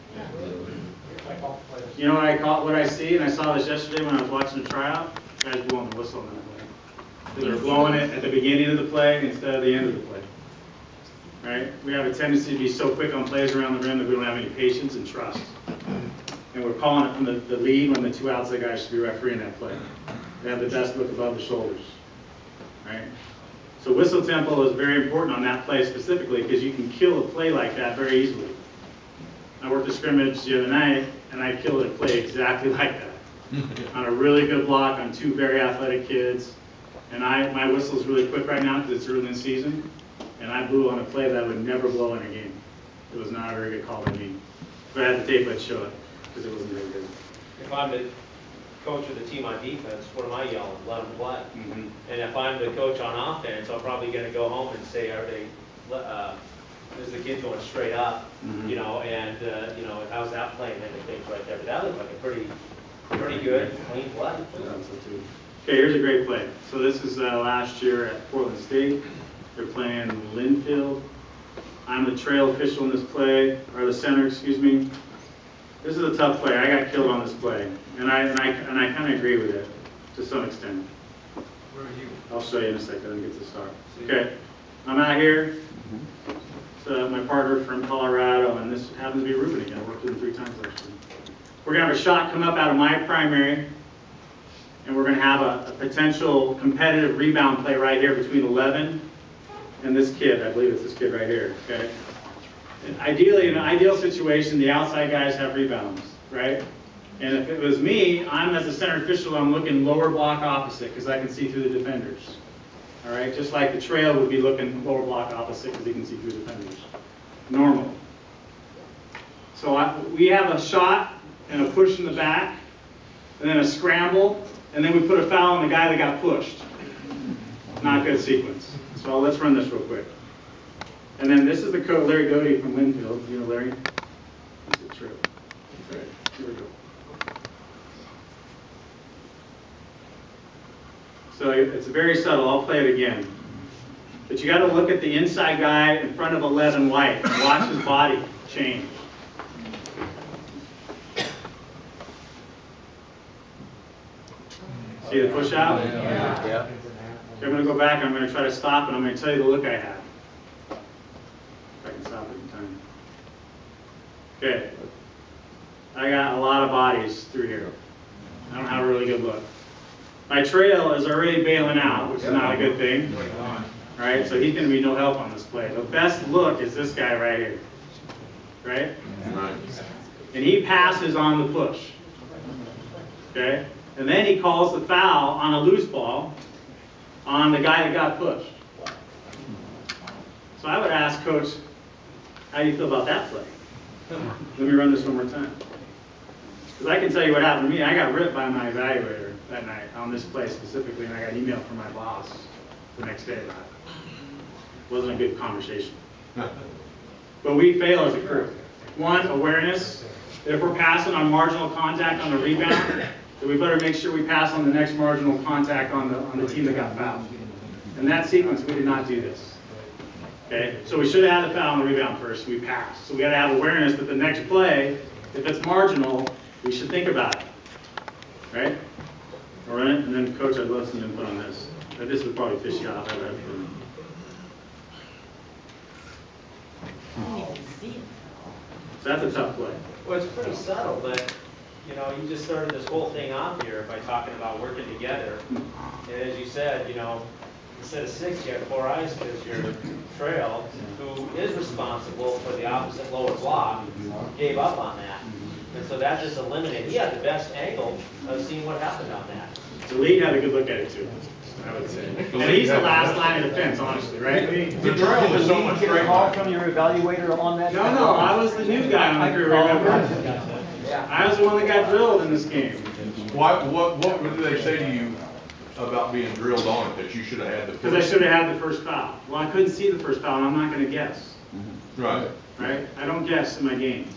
You know what I see, and I saw this yesterday when I was watching the tryout? Guys blowing the whistle on that play. They're blowing it at the beginning of the play instead of the end of the play. Right? We have a tendency to be so quick on plays around the rim that we don't have any patience and trust. And we're calling it from the lead when the 2 outside guys should be refereeing that play. They have the best look above the shoulders. Right? So whistle tempo is very important on that play specifically because you can kill a play like that very easily. I worked a scrimmage the other night, and I killed a play exactly like that. On a really good block on 2 very athletic kids. And my whistle is really quick right now because it's early in the season. And I blew on a play that I would never blow in a game. It was not a very good call by me. But I had the tape, I'd show it because it wasn't very good. If I'm the coach of the team on defense, what am I yelling? Let them play. And if I'm the coach on offense, I'm probably going to go home and say, is the kid going straight up? And how's that play? And the things right there. But that looked like a pretty good, clean play. Okay, here's a great play. So this is last year at Portland State. They're playing Linfield. I'm the trail official in this play, or the center, excuse me. This is a tough play. I got killed on this play, and I kind of agree with it to some extent. Where are you? I'll show you in a second. Let me get to the start. Okay, I'm out here. It's my partner from Colorado, and this happens to be Ruben again. I worked with him 3 times last year. We're gonna have a shot come up out of my primary, and we're gonna have a potential competitive rebound play right here between 11 and this kid. I believe it's this kid right here. Okay. And ideally, in an ideal situation, the outside guys have rebounds, right? And if it was me, I'm as a center official, I'm looking lower block opposite because I can see through the defenders. All right, just like the trail would be looking lower block opposite because he can see through the defenders. Normal. So we have a shot and a push in the back, and then a scramble, and then we put a foul on the guy that got pushed. Not good sequence. So let's run this real quick. And then this is the coach, Larry Doty from Linfield. You know Larry? That's true. Okay, here we go. So it's very subtle. I'll play it again. But you got to look at the inside guy in front of 11 white and watch his body change. See the push out? Yeah. Okay, I'm gonna go back, and I'm gonna try to stop, and I'm gonna tell you the look I had. If I can stop it in time. Okay. I got a lot of bodies through here. I don't have a really good look. My trail is already bailing out, which is not a good thing. Right, so he's gonna be no help on this play. The best look is this guy right here. Right? And he passes on the push. Okay? And then he calls the foul on a loose ball on the guy that got pushed. So I would ask Coach, how do you feel about that play? Let me run this one more time. Because I can tell you what happened to me. I got ripped by my evaluator that night on this play specifically, and I got an email from my boss the next day about it. Wasn't a good conversation. But we fail as a crew. One, awareness. If we're passing on marginal contact on the rebound, then we better make sure we pass on the next marginal contact on the team that got fouled. In that sequence, we did not do this. Okay, so we should have had the foul on the rebound first. We passed. So we got to have awareness that the next play, if it's marginal, we should think about it. Right? All right. And then, Coach, I'd love some input on this. This would probably fish you off. So that's a tough play. Well, it's pretty subtle, but, you know, you just started this whole thing off here by talking about working together. And as you said, you know, instead of 6, you have 4 eyes because your trail, who is responsible for the opposite lower block, gave up on that. And so that just eliminated, he had the best angle of seeing what happened on that. The lead had a good look at it too, I would say. And he's the last line of defense, honestly, right? The trail is so much Did you get a call from your evaluator on that? No, I was the new guy on the crew, remember? I was the one that got drilled in this game. What did they say to you about being drilled on it, that you should have had the first? Because I should have had the first foul. Well, I couldn't see the first foul, and I'm not going to guess. Right. Right? I don't guess in my games.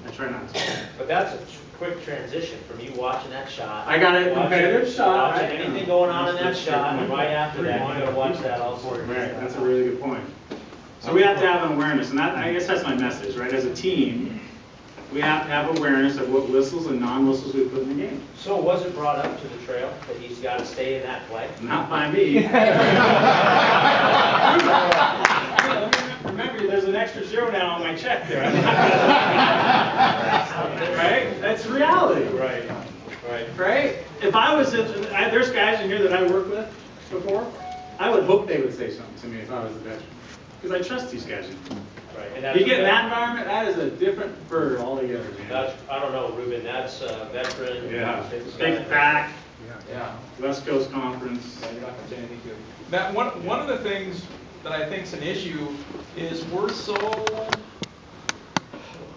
I try not to. But that's a quick transition from you watching that shot. I got a competitive shot. Watching anything going on in that shot, and right after that, you got to watch that also. Right, that's a really good point. So we have to have an awareness, and that, I guess that's my message, right? As a team, we have to have awareness of what whistles and non-whistles we put in the game. So was it brought up to the trail that he's got to stay in that play? Not by me. Remember, there's an extra 0 now on my check there. Right? That's reality. Right. Right? If I was, there's guys in here that I worked with before, I would hope they would say something to me if I was a veteran. Because I trust these guys. Right. And You get in that environment, that is a different bird altogether, man. That's, I don't know, Ruben, that's a veteran. Yeah. Big back. Yeah. West Coast Conference. Matt, one of the things that I think is an issue is we're so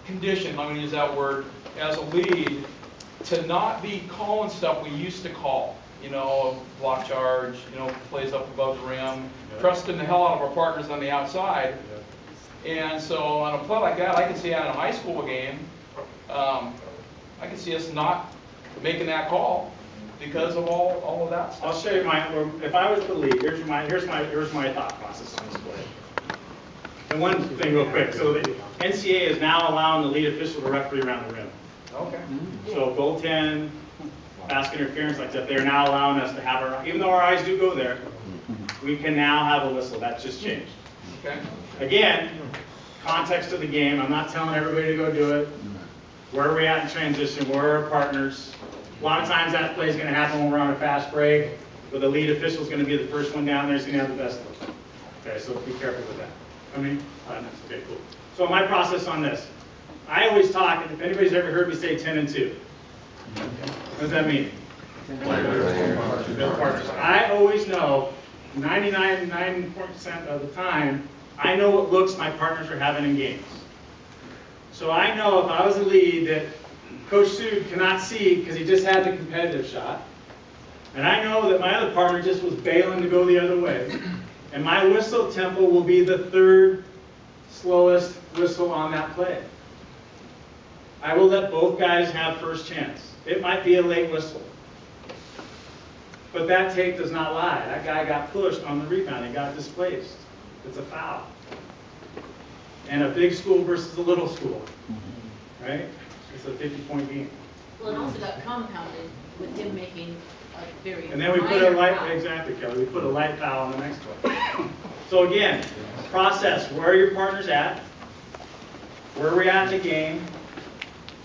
conditioned, I'm going to use that word, as a lead, to not be calling stuff we used to call. You know, block charge, you know, plays up above the rim, trusting the hell out of our partners on the outside. And so on a play like that, I can see out in a high school game, I can see us not making that call because of all of that stuff. I'll show you if I was the lead, here's my thought process on this play. And one thing real quick, so the NCAA is now allowing the lead official to referee around the rim. Okay. So goaltend, pass interference like that, they're now allowing us to have our, even though our eyes do go there, we can now have a whistle. That's just changed. Okay. Again, context of the game. I'm not telling everybody to go do it. Where are we at in transition? Where are our partners? A lot of times that play is going to happen when we're on a fast break, where the lead official is going to be the first one down there. He's going to have the best look. Okay, so be careful with that. Okay, cool. So my process on this. I always talk, if anybody's ever heard me say 10 and 2. What does that mean? I always know 99% of the time, I know what looks my partners are having in games. So I know if I was a lead that Coach Sood cannot see because he just had the competitive shot, and I know that my other partner just was bailing to go the other way, and my whistle tempo will be the 3rd slowest whistle on that play. I will let both guys have first chance. It might be a late whistle. But that tape does not lie. That guy got pushed on the rebound. He got displaced. It's a foul. And a big school versus a little school. Right? It's a 50-point game. Well, it also got compounded with him making And then we put a light, exactly, Kelly, we put a light valve on the next one. So again, process, where are your partners at? Where are we at in the game?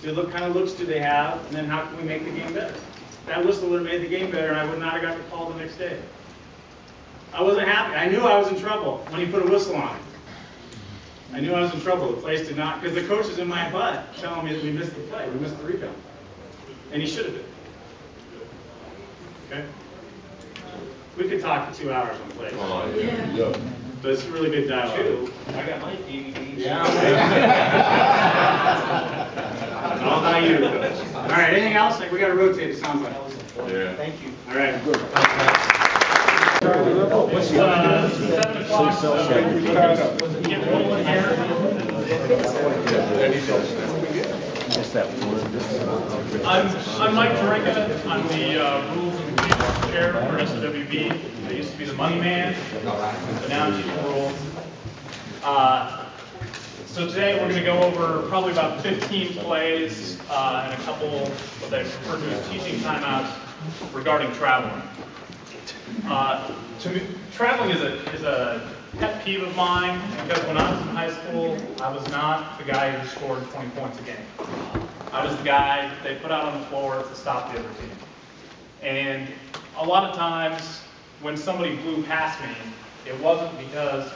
What kind of looks do they have? And then how can we make the game better? That whistle would have made the game better, and I would not have got the call the next day. I wasn't happy. I knew I was in trouble when he put a whistle on it. I knew I was in trouble. The place did not, because the coach is in my butt telling me that we missed the play, we missed the rebound. And he should have been. Okay? We could talk for 2 hours on plays. Yeah. But it's really good dialogue. I got my DVD. Yeah. All about you. All right, anything else? Like, we got to rotate, it sounds like. Yeah. Thank you. All right. Good. What's 7 o'clock? Get rolling here. I'm Mike Drinka. I'm the Rules and Communications Chair for SOWB. I used to be the money man, but now I'm Chief of Rules. So today we're going to go over probably about 15 plays and a couple what they refer to as teaching timeouts regarding traveling. To me, traveling is a pet peeve of mine because when I was in high school, I was not the guy who scored 20 points a game. I was the guy they put out on the floor to stop the other team. And a lot of times when somebody blew past me, it wasn't because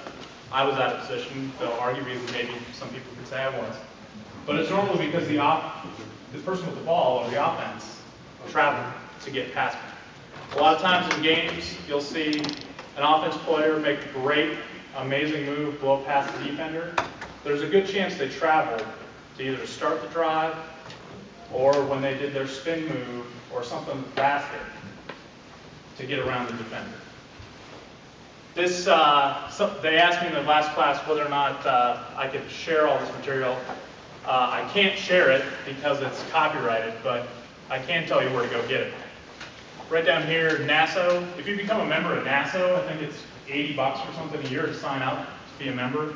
I was out of position, though arguably maybe some people could say I was. But it's normally because the person with the ball or the offense traveled to get past me. A lot of times in games, you'll see an offense player make a great, amazing move, blow past the defender. There's a good chance they traveled to either start the drive or when they did their spin move or something with the basket to get around the defender. This, they asked me in the last class whether or not I could share all this material. I can't share it because it's copyrighted, but I can tell you where to go get it. Right down here, NASO. If you become a member of NASO, I think it's $80 or something a year to sign up to be a member.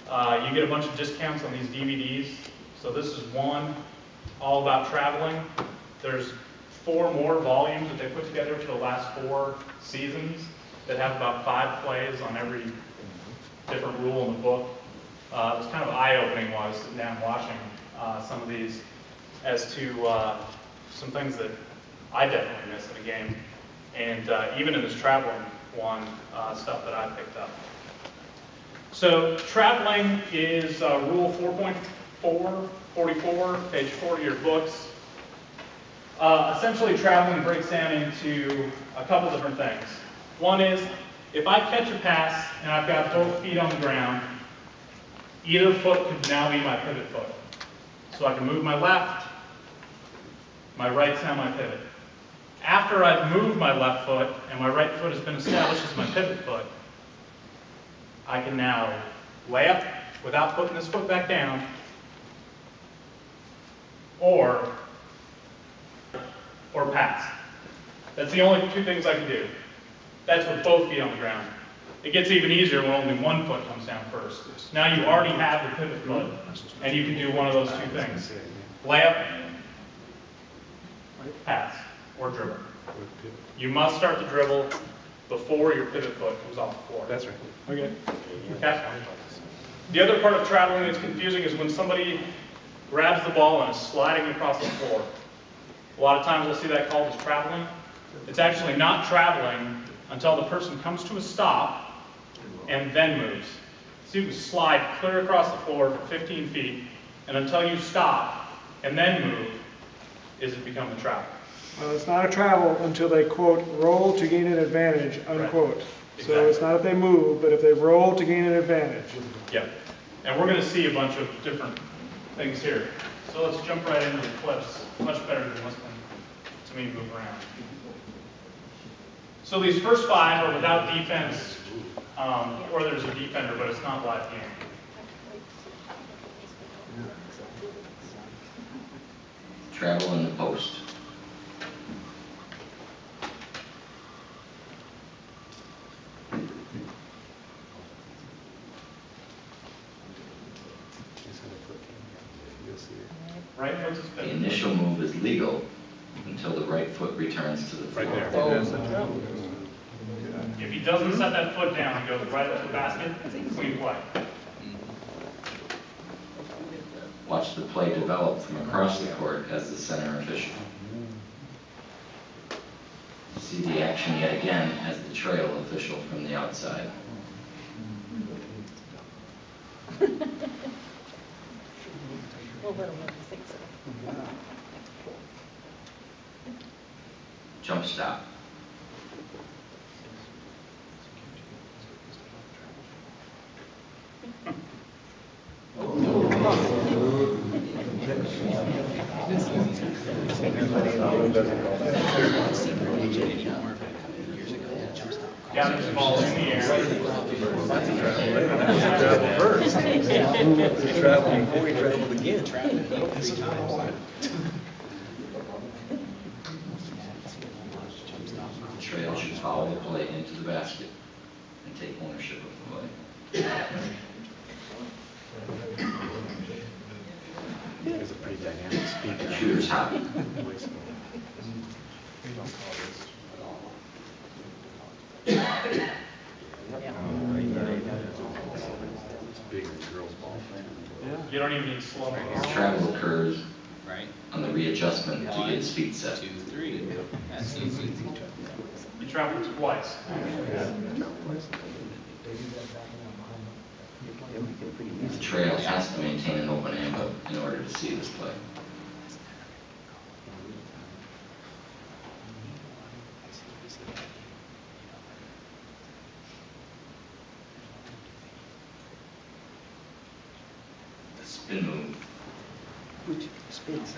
You get a bunch of discounts on these DVDs. So this is one all about traveling. There's 4 more volumes that they put together for the last 4 seasons that have about 5 plays on every different rule in the book. It was kind of eye-opening while I was sitting down watching some of these as to some things that I definitely missed in a game, and even in this traveling one, stuff that I picked up. So traveling is Rule 4.44, page 40 of your books. Essentially, traveling breaks down into a couple different things. One is, if I catch a pass and I've got both feet on the ground, either foot could now be my pivot foot. So I can move my left, my right's now my pivot. After I've moved my left foot and my right foot has been established as my pivot foot, I can now lay up without putting this foot back down, or pass. That's the only 2 things I can do. That's with both feet on the ground. It gets even easier when only one foot comes down first. Now you already have the pivot foot, and you can do one of those 2 things. Lay up, pass, or dribble. You must start the dribble before your pivot foot comes off the floor. That's right. Okay. The other part of traveling that's confusing is when somebody grabs the ball and is sliding across the floor. A lot of times we'll see that called as traveling. It's actually not traveling until the person comes to a stop and then moves. So you can slide clear across the floor for 15 feet, and until you stop and then move, is it become a travel. Well, it's not a travel until they, quote, roll to gain an advantage, unquote. Right. Exactly. So it's not if they move, but if they roll to gain an advantage. Yep. And we're going to see a bunch of different things here. So let's jump right into the clips. Much better than listening to me move around. So these first 5 are without defense, or there's a defender, but it's not live game. Travel in the post. Right foot's a The initial move is legal, until the right foot returns to the floor. If he doesn't set that foot down and goes right up the basket, clean play. Watch the play develop from across the court as the center official. See the action yet again as the trail official from the outside. Jump stop. Gathers the ball in the air. Travel before we traveled again. The trail should follow the play into the basket and take ownership of the play. He's a pretty dynamic speaker. Shooter's hot. You don't even need slow mo. Travel occurs on the readjustment to get his feet set. 2, 3. That's easy. You travel twice. The trail has to maintain an open angle in order to see this play. The spin move. Which spins?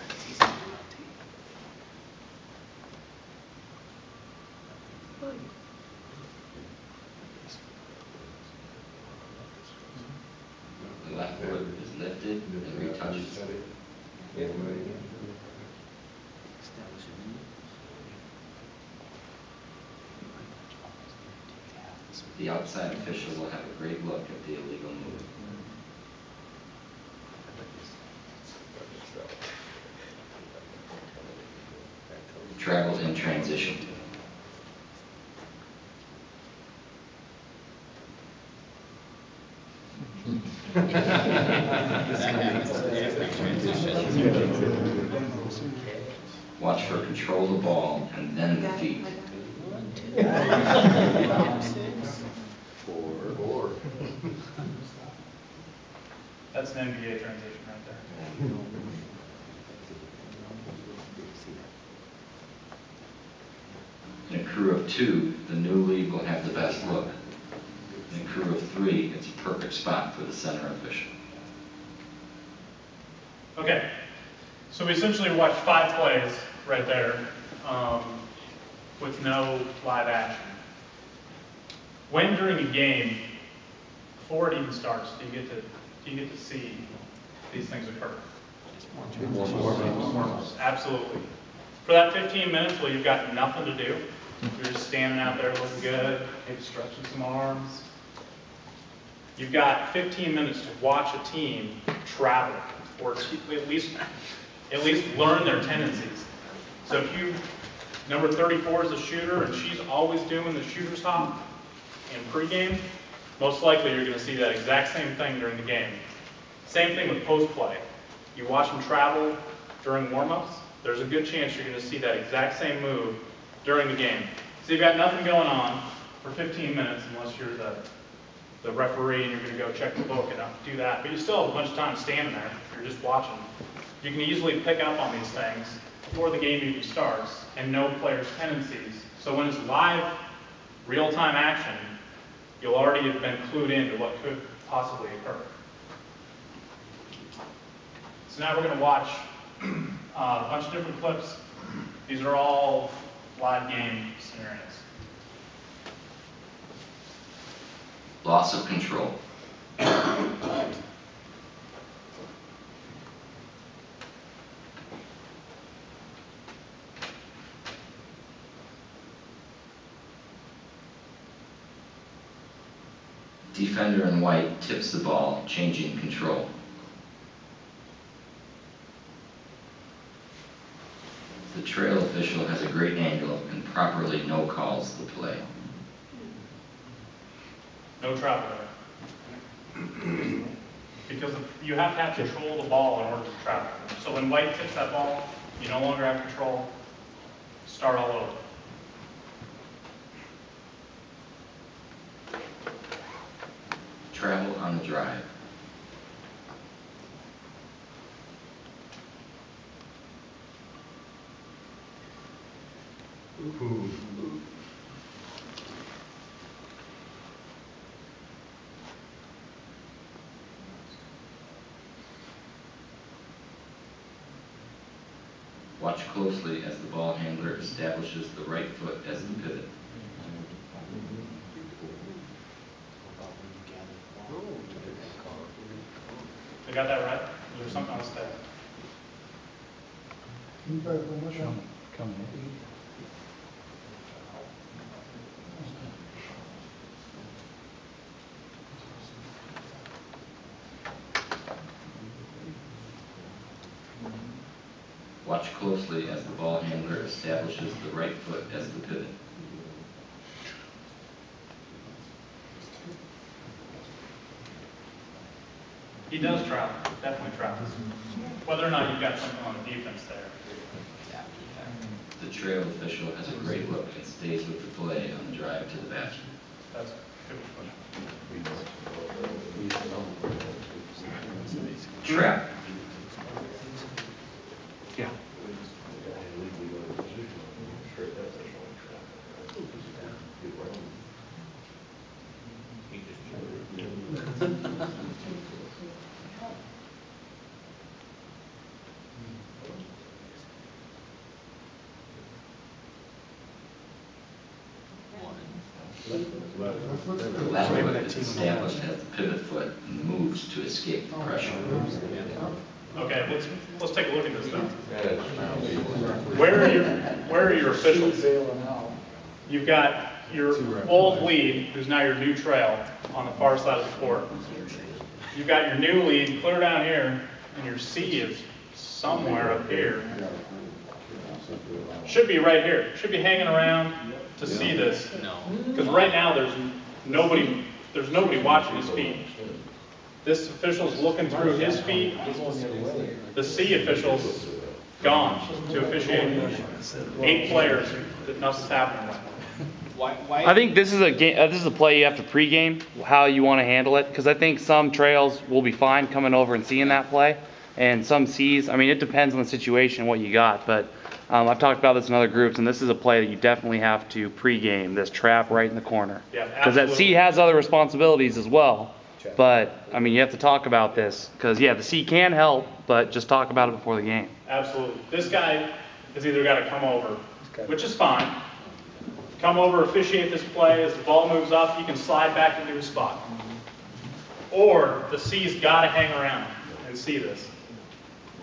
The left foot is lifted and retouches. The outside official will have a great look at the illegal move. Travel in transition. Watch for control the ball and then the feet. Four. That's an NBA transition right there. In a crew of 2, the new lead will have the best look. In a crew of 3, it's a perfect spot for the center official. Okay, so we essentially watched 5 plays right there with no live action. When during a game, before it even starts, do you get to see these things occur? Warm-ups, absolutely. For that 15 minutes where you've got nothing to do, you're just standing out there looking good, maybe stretching some arms. You've got 15 minutes to watch a team travel, or at least learn their tendencies. So if number 34 is a shooter and she's always doing the shooter's hop in pregame, most likely you're going to see that exact same thing during the game. Same thing with post play. You watch them travel during warm-ups, there's a good chance you're going to see that exact same move during the game. So you've got nothing going on for 15 minutes unless you're the referee and you're going to go check the book and do that. But you still have a bunch of time standing there. You're just watching. You can easily pick up on these things before the game even starts and know players' tendencies. So when it's live, real-time action, you'll already have been clued into what could possibly occur. So now we're going to watch a bunch of different clips. These are all live game scenarios. Loss of control. Defender in white tips the ball, changing control. The The trail official has a great angle and properly no calls the play. No travel there. Because you have to have control of the ball in order to travel. So when White hits that ball, you no longer have control. Start all over. Travel on the drive. Watch closely as the ball handler establishes the right foot as the pivot. You got that right? There's something else there. Watch closely as the ball handler establishes the right foot as the pivot. He does travel, definitely travels. Whether or not you've got something on the defense there. The trail official has a great look and stays with the play on the drive to the basket. That's a good question. Trap. Yeah. The left foot is established as the pivot foot and moves to escape the pressure. Okay, let's take a look at this then. Where are your officials? You've got your old lead, who's now your new trail, on the far side of the court. You've got your new lead clear down here, and your C is somewhere up here. Should be right here. Should be hanging around to see this. Because right now there's nobody watching his feet. This official's looking through his feet. The C official's gone to officiate. 8 players that nothing's happening with. I think this is a game. This is a play you have to pregame how you want to handle it, because I think some trails will be fine coming over and seeing that play, and some C's. I mean, it depends on the situation what you got, but I've talked about this in other groups, and this is a play that you definitely have to pregame. This trap right in the corner, because that C has other responsibilities as well. But I mean, you have to talk about this because yeah, the C can help, but just talk about it before the game. Absolutely. This guy has either got to come over, which is fine. Come over, officiate this play. As the ball moves up, he can slide back into his spot. Or the C's got to hang around and see this.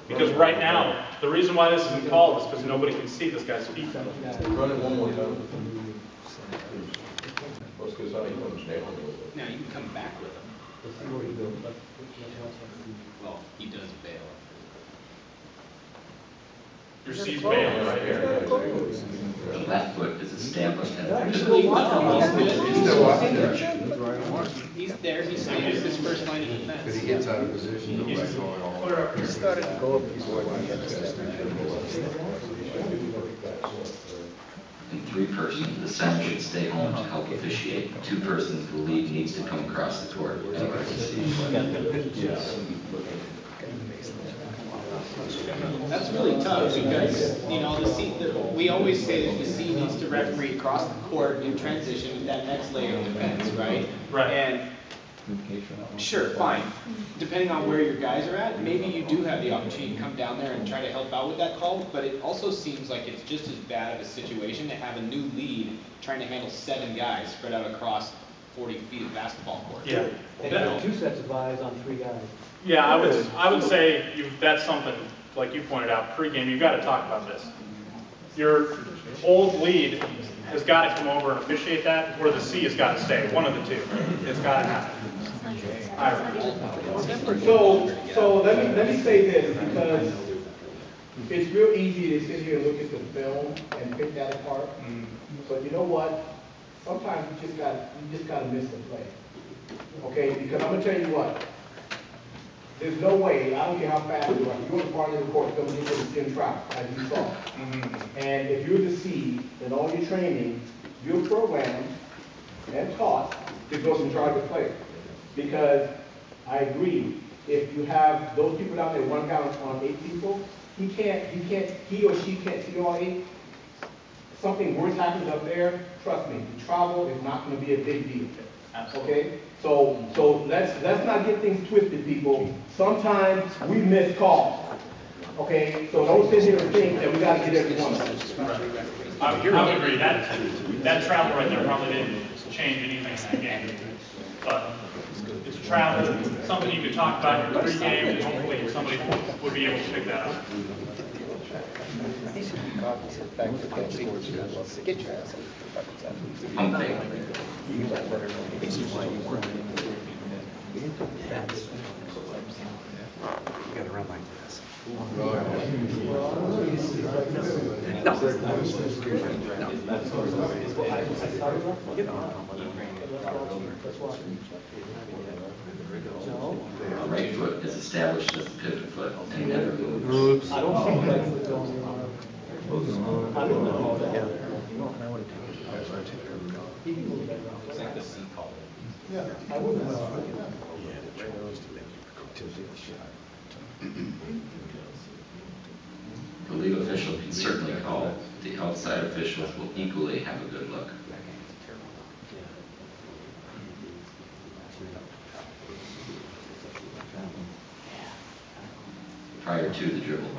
Because right now, the reason why this isn't called is because nobody can see this guy's feet. Run it one more time. Let's go side, you comes down. Now you can come back with him. Well, he does bail. Your C's bailing right here. The left foot is established as the He's there, he stays his first line of defense. Because he gets out of position. Nobody's going on. He started to go up. In 3 persons, the center should stay home to help officiate. 2 persons, the lead needs to come across the court. As you can see. That's really tough because, you know, we always say that the C needs to referee across the court in transition with that next layer of defense, right? Right. And sure, fine. Depending on where your guys are at, maybe you do have the opportunity to come down there and try to help out with that call, but it also seems like it's just as bad of a situation to have a new lead trying to handle 7 guys spread out across 40 feet of basketball court. Yeah. They have 2 sets of eyes on 3 guys. Yeah, I would say that's something, like you pointed out, pregame, you've got to talk about this. Your old lead has got to come over and officiate that, or the C has got to stay, one of the 2. It's got to happen. So let me say this, because It's real easy to sit here and look at the film and pick that apart. But you know what? Sometimes you just gotta miss the play. Okay, because I'm gonna tell you what. There's no way, I don't care how fast you are, you're on the part of the court, coming into the sim trial, as you saw. And if you're the seed, in all your training, you're programmed and taught to go and charge the player. Because I agree, if you have those people down there, one guy on 8 people, he or she can't see all 8. Something worse happens up there, trust me, the travel is not gonna be a big deal. Okay? So let's not get things twisted, people. Sometimes we miss calls. Okay? So don't sit here and think that we gotta get every one of them. I would agree, that travel right there probably didn't change anything in that game. But it's a travel, something you could talk about in your pregame, and hopefully somebody would be able to pick that up. The right foot is established as the pivot foot and never moves. The lead official can certainly call. The outside officials will equally have a good look. Prior to the dribble.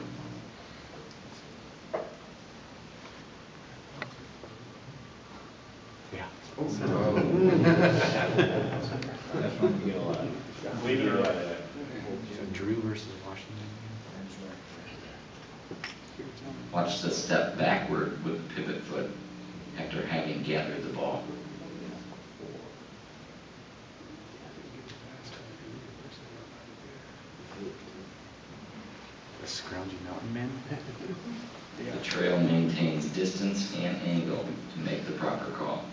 Drew versus Washington. Watch the step backward with the pivot foot after having gathered the ball. The scroungy mountain man. The trail maintains distance and angle to make the proper call.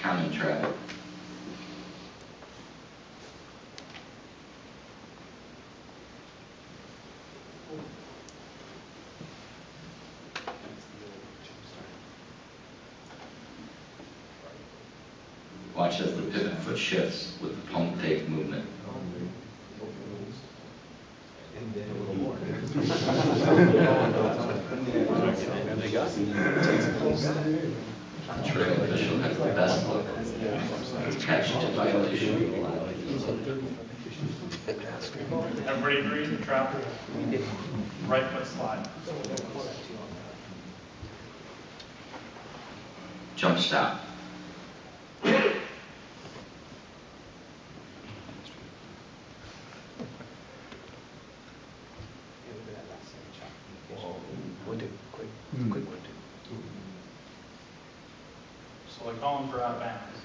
Counting travel. Watch as the pivot foot shifts with the pump fake movement. The trail official has the best look. Catch to violation. Everybody agrees with travel? Right foot slide. Jump stop. So they're calling for out of bounds.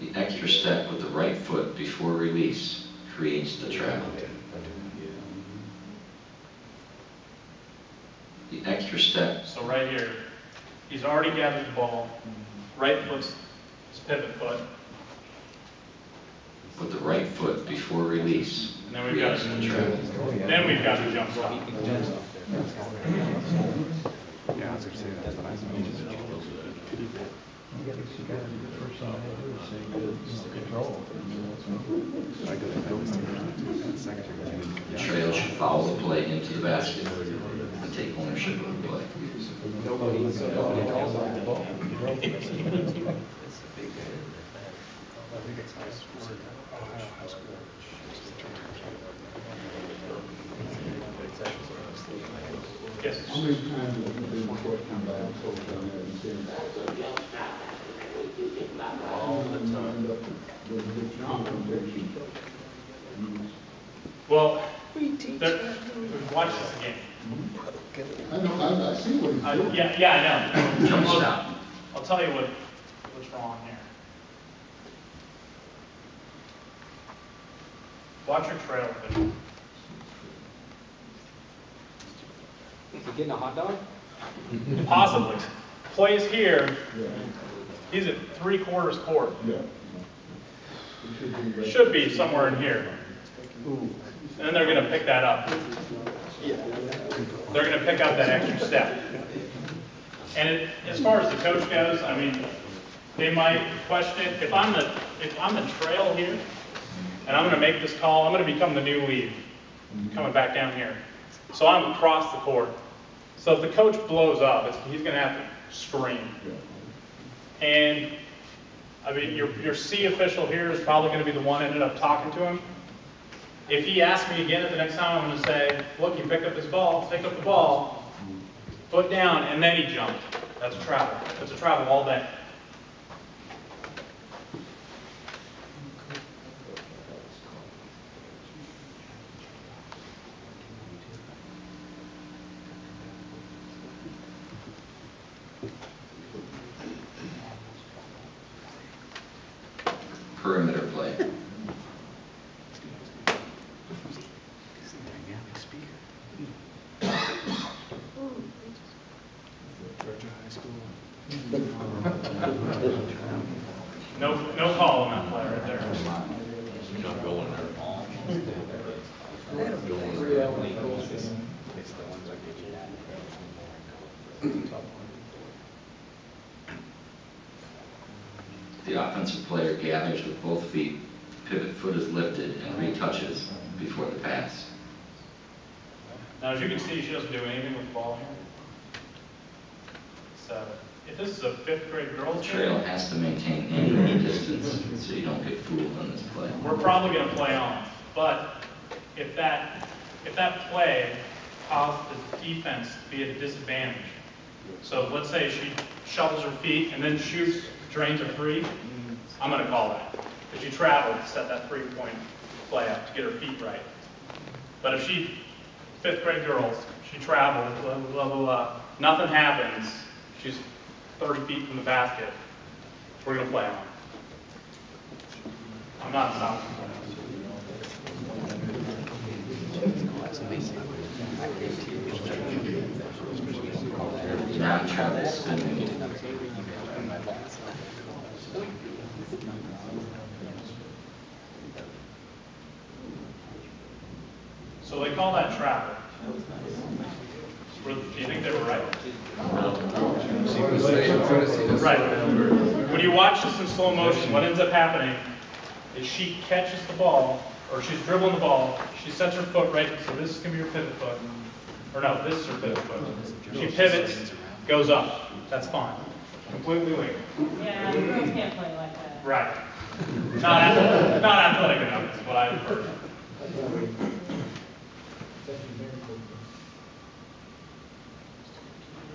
The extra step with the right foot before release creates the travel. The extra step. So right here, he's already gathered the ball. Right foot's his pivot foot. With the right foot before release And then we've got creates the travel. Then we've got the jump stop. Yeah, I was gonna say that, but I The trail should follow the play into the basket and take ownership of the play. Yes. How many times has it been court come by and told them that and said, all the time. Well, Watch this again. I know, I see what he's doing. Yeah, I know. Jump stop. I'll tell you what's wrong here. Watch your trail official. Is he getting a hot dog? Possibly. Plays here. He's at 3/4 court. Yeah. Should be somewhere in here. And then they're going to pick that up. They're going to pick up that extra step. And as far as the coach goes, I mean, they might question it. If I'm the trail here, and I'm going to make this call, I'm going to become the new lead coming back down here. So I'm across the court. So if the coach blows up, he's going to have to scream. And I mean, your C official here is probably going to be the one ended up talking to him. If he asks me again at the next time, I'm going to say, look, you picked up this ball, pick up the ball, foot down, and then he jumped. That's a travel. That's a travel all day. Perimeter play. No call on that play right there. Not going there. The offensive player gathers with both feet, pivot foot is lifted, and retouches before the pass. Now, as you can see, she doesn't do anything with the ball here. So, if this is a 5th grade girls Trail game, has to maintain any distance so you don't get fooled in this play. we're probably going to play on. But if that play caused the defense to be at a disadvantage, so let's say she shovels her feet and then shoots, drains a 3, I'm going to call that. Because she traveled to set that 3-point play up to get her feet right. But if 5th grade girls, she traveled, blah, blah, blah, blah, nothing happens, she's 30 feet from the basket, we're going to play on. I'm not stopping. Non-travel spin move. So they call that travel. Do you think they were right? Right. When you watch this in slow motion, what ends up happening is she catches the ball, or she's dribbling the ball, she sets her foot right, so this is going to be her pivot foot. Or no, this is her pivot foot. She pivots, goes up. That's fine. Completely legal. Yeah, girls can't play like that. Right. Not athletic enough is what I've heard.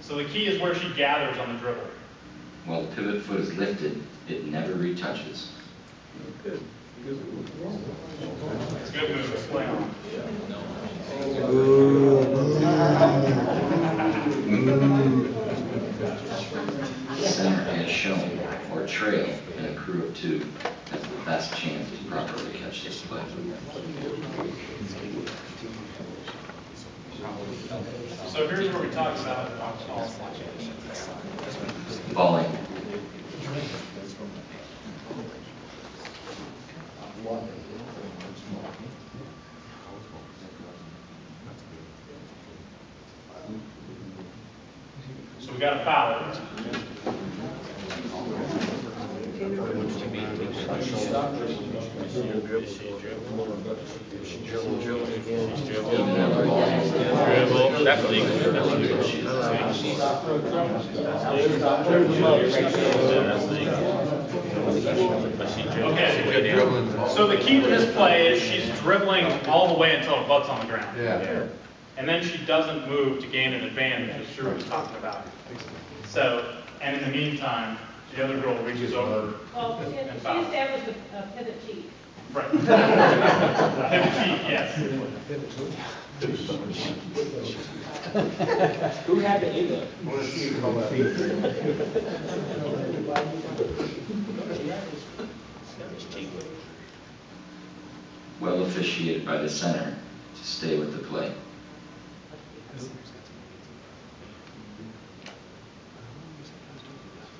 So the key is where she gathers on the dribble. While the pivot foot is lifted, it never retouches. It's a good move. Let's play on. Center has shown, or trail, in a crew of 2, has the best chance to properly catch this play. So here's where we talk about Balling. So we got a foul. That's legal. Okay. So the key to this play is she's dribbling all the way until her butt's on the ground. Yeah. And then she doesn't move to gain an advantage, as Drew was talking about. So, and in the meantime, the other girl reaches over Well, she and fouls. established a pivot cheat. Right. Pivot feet, yes. Who had the A look? Well officiated by the center to stay with the play.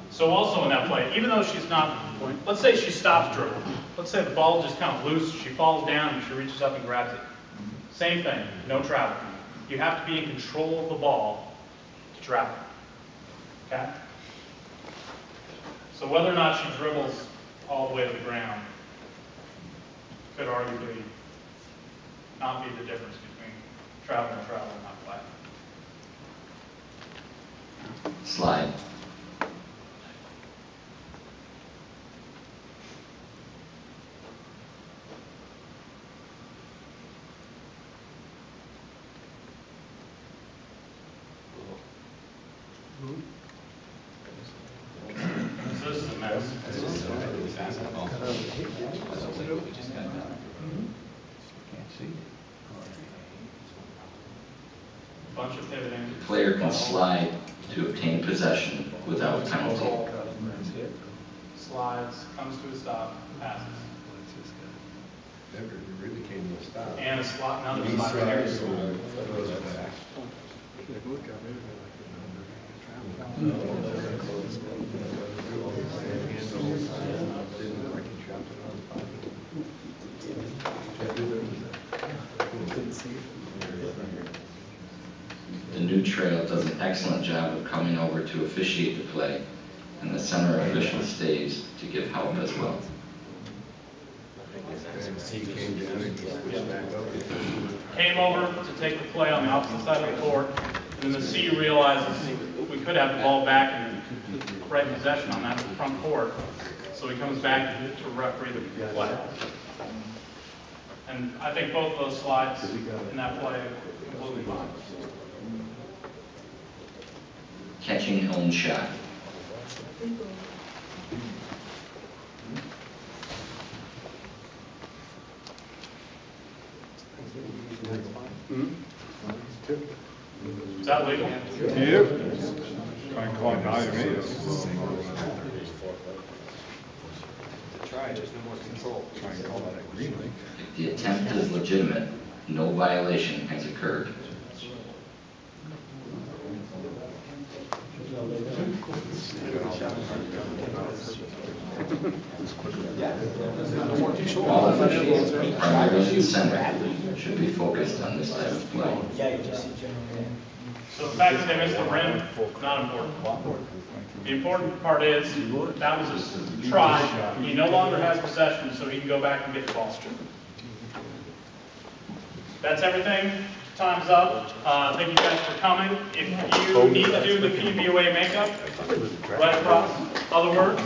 So also in that play, even though she's not, let's say she stops dribble. Let's say the ball just kind of loose, she falls down and she reaches up and grabs it. Same thing, no travel. You have to be in control of the ball to travel. Okay? So whether or not she dribbles all the way to the ground could arguably not be the difference between travel and not play. Slide. So this is a mess. Bunch of pivoting. The player can slide to obtain possession without penalty. Slides, comes to a stop, passes. And a slot, another slide right here. The new trail does an excellent job of coming over to officiate the play, and the center official stays to give help as well. Came over to take the play on the opposite side of the court, and then the C realizes we could have the ball back and right possession on that front court, so he comes back to referee the play. And I think both of those slides in that play are completely fine. Catching own shot. Is that legal? Yep. Try and call it now, you made it. Try, there's no more control. Try and call that a green light. If the attempt is legitimate, no violation has occurred. All officials, primarily the center, should be focused on this type of play. So the fact that they missed the rim, not important. The important part is that was a try. He no longer has possession, so he can go back and get the ball. That's everything. Time's up. Thank you guys for coming. If you need to do the PNBOA makeup, right across. Other words?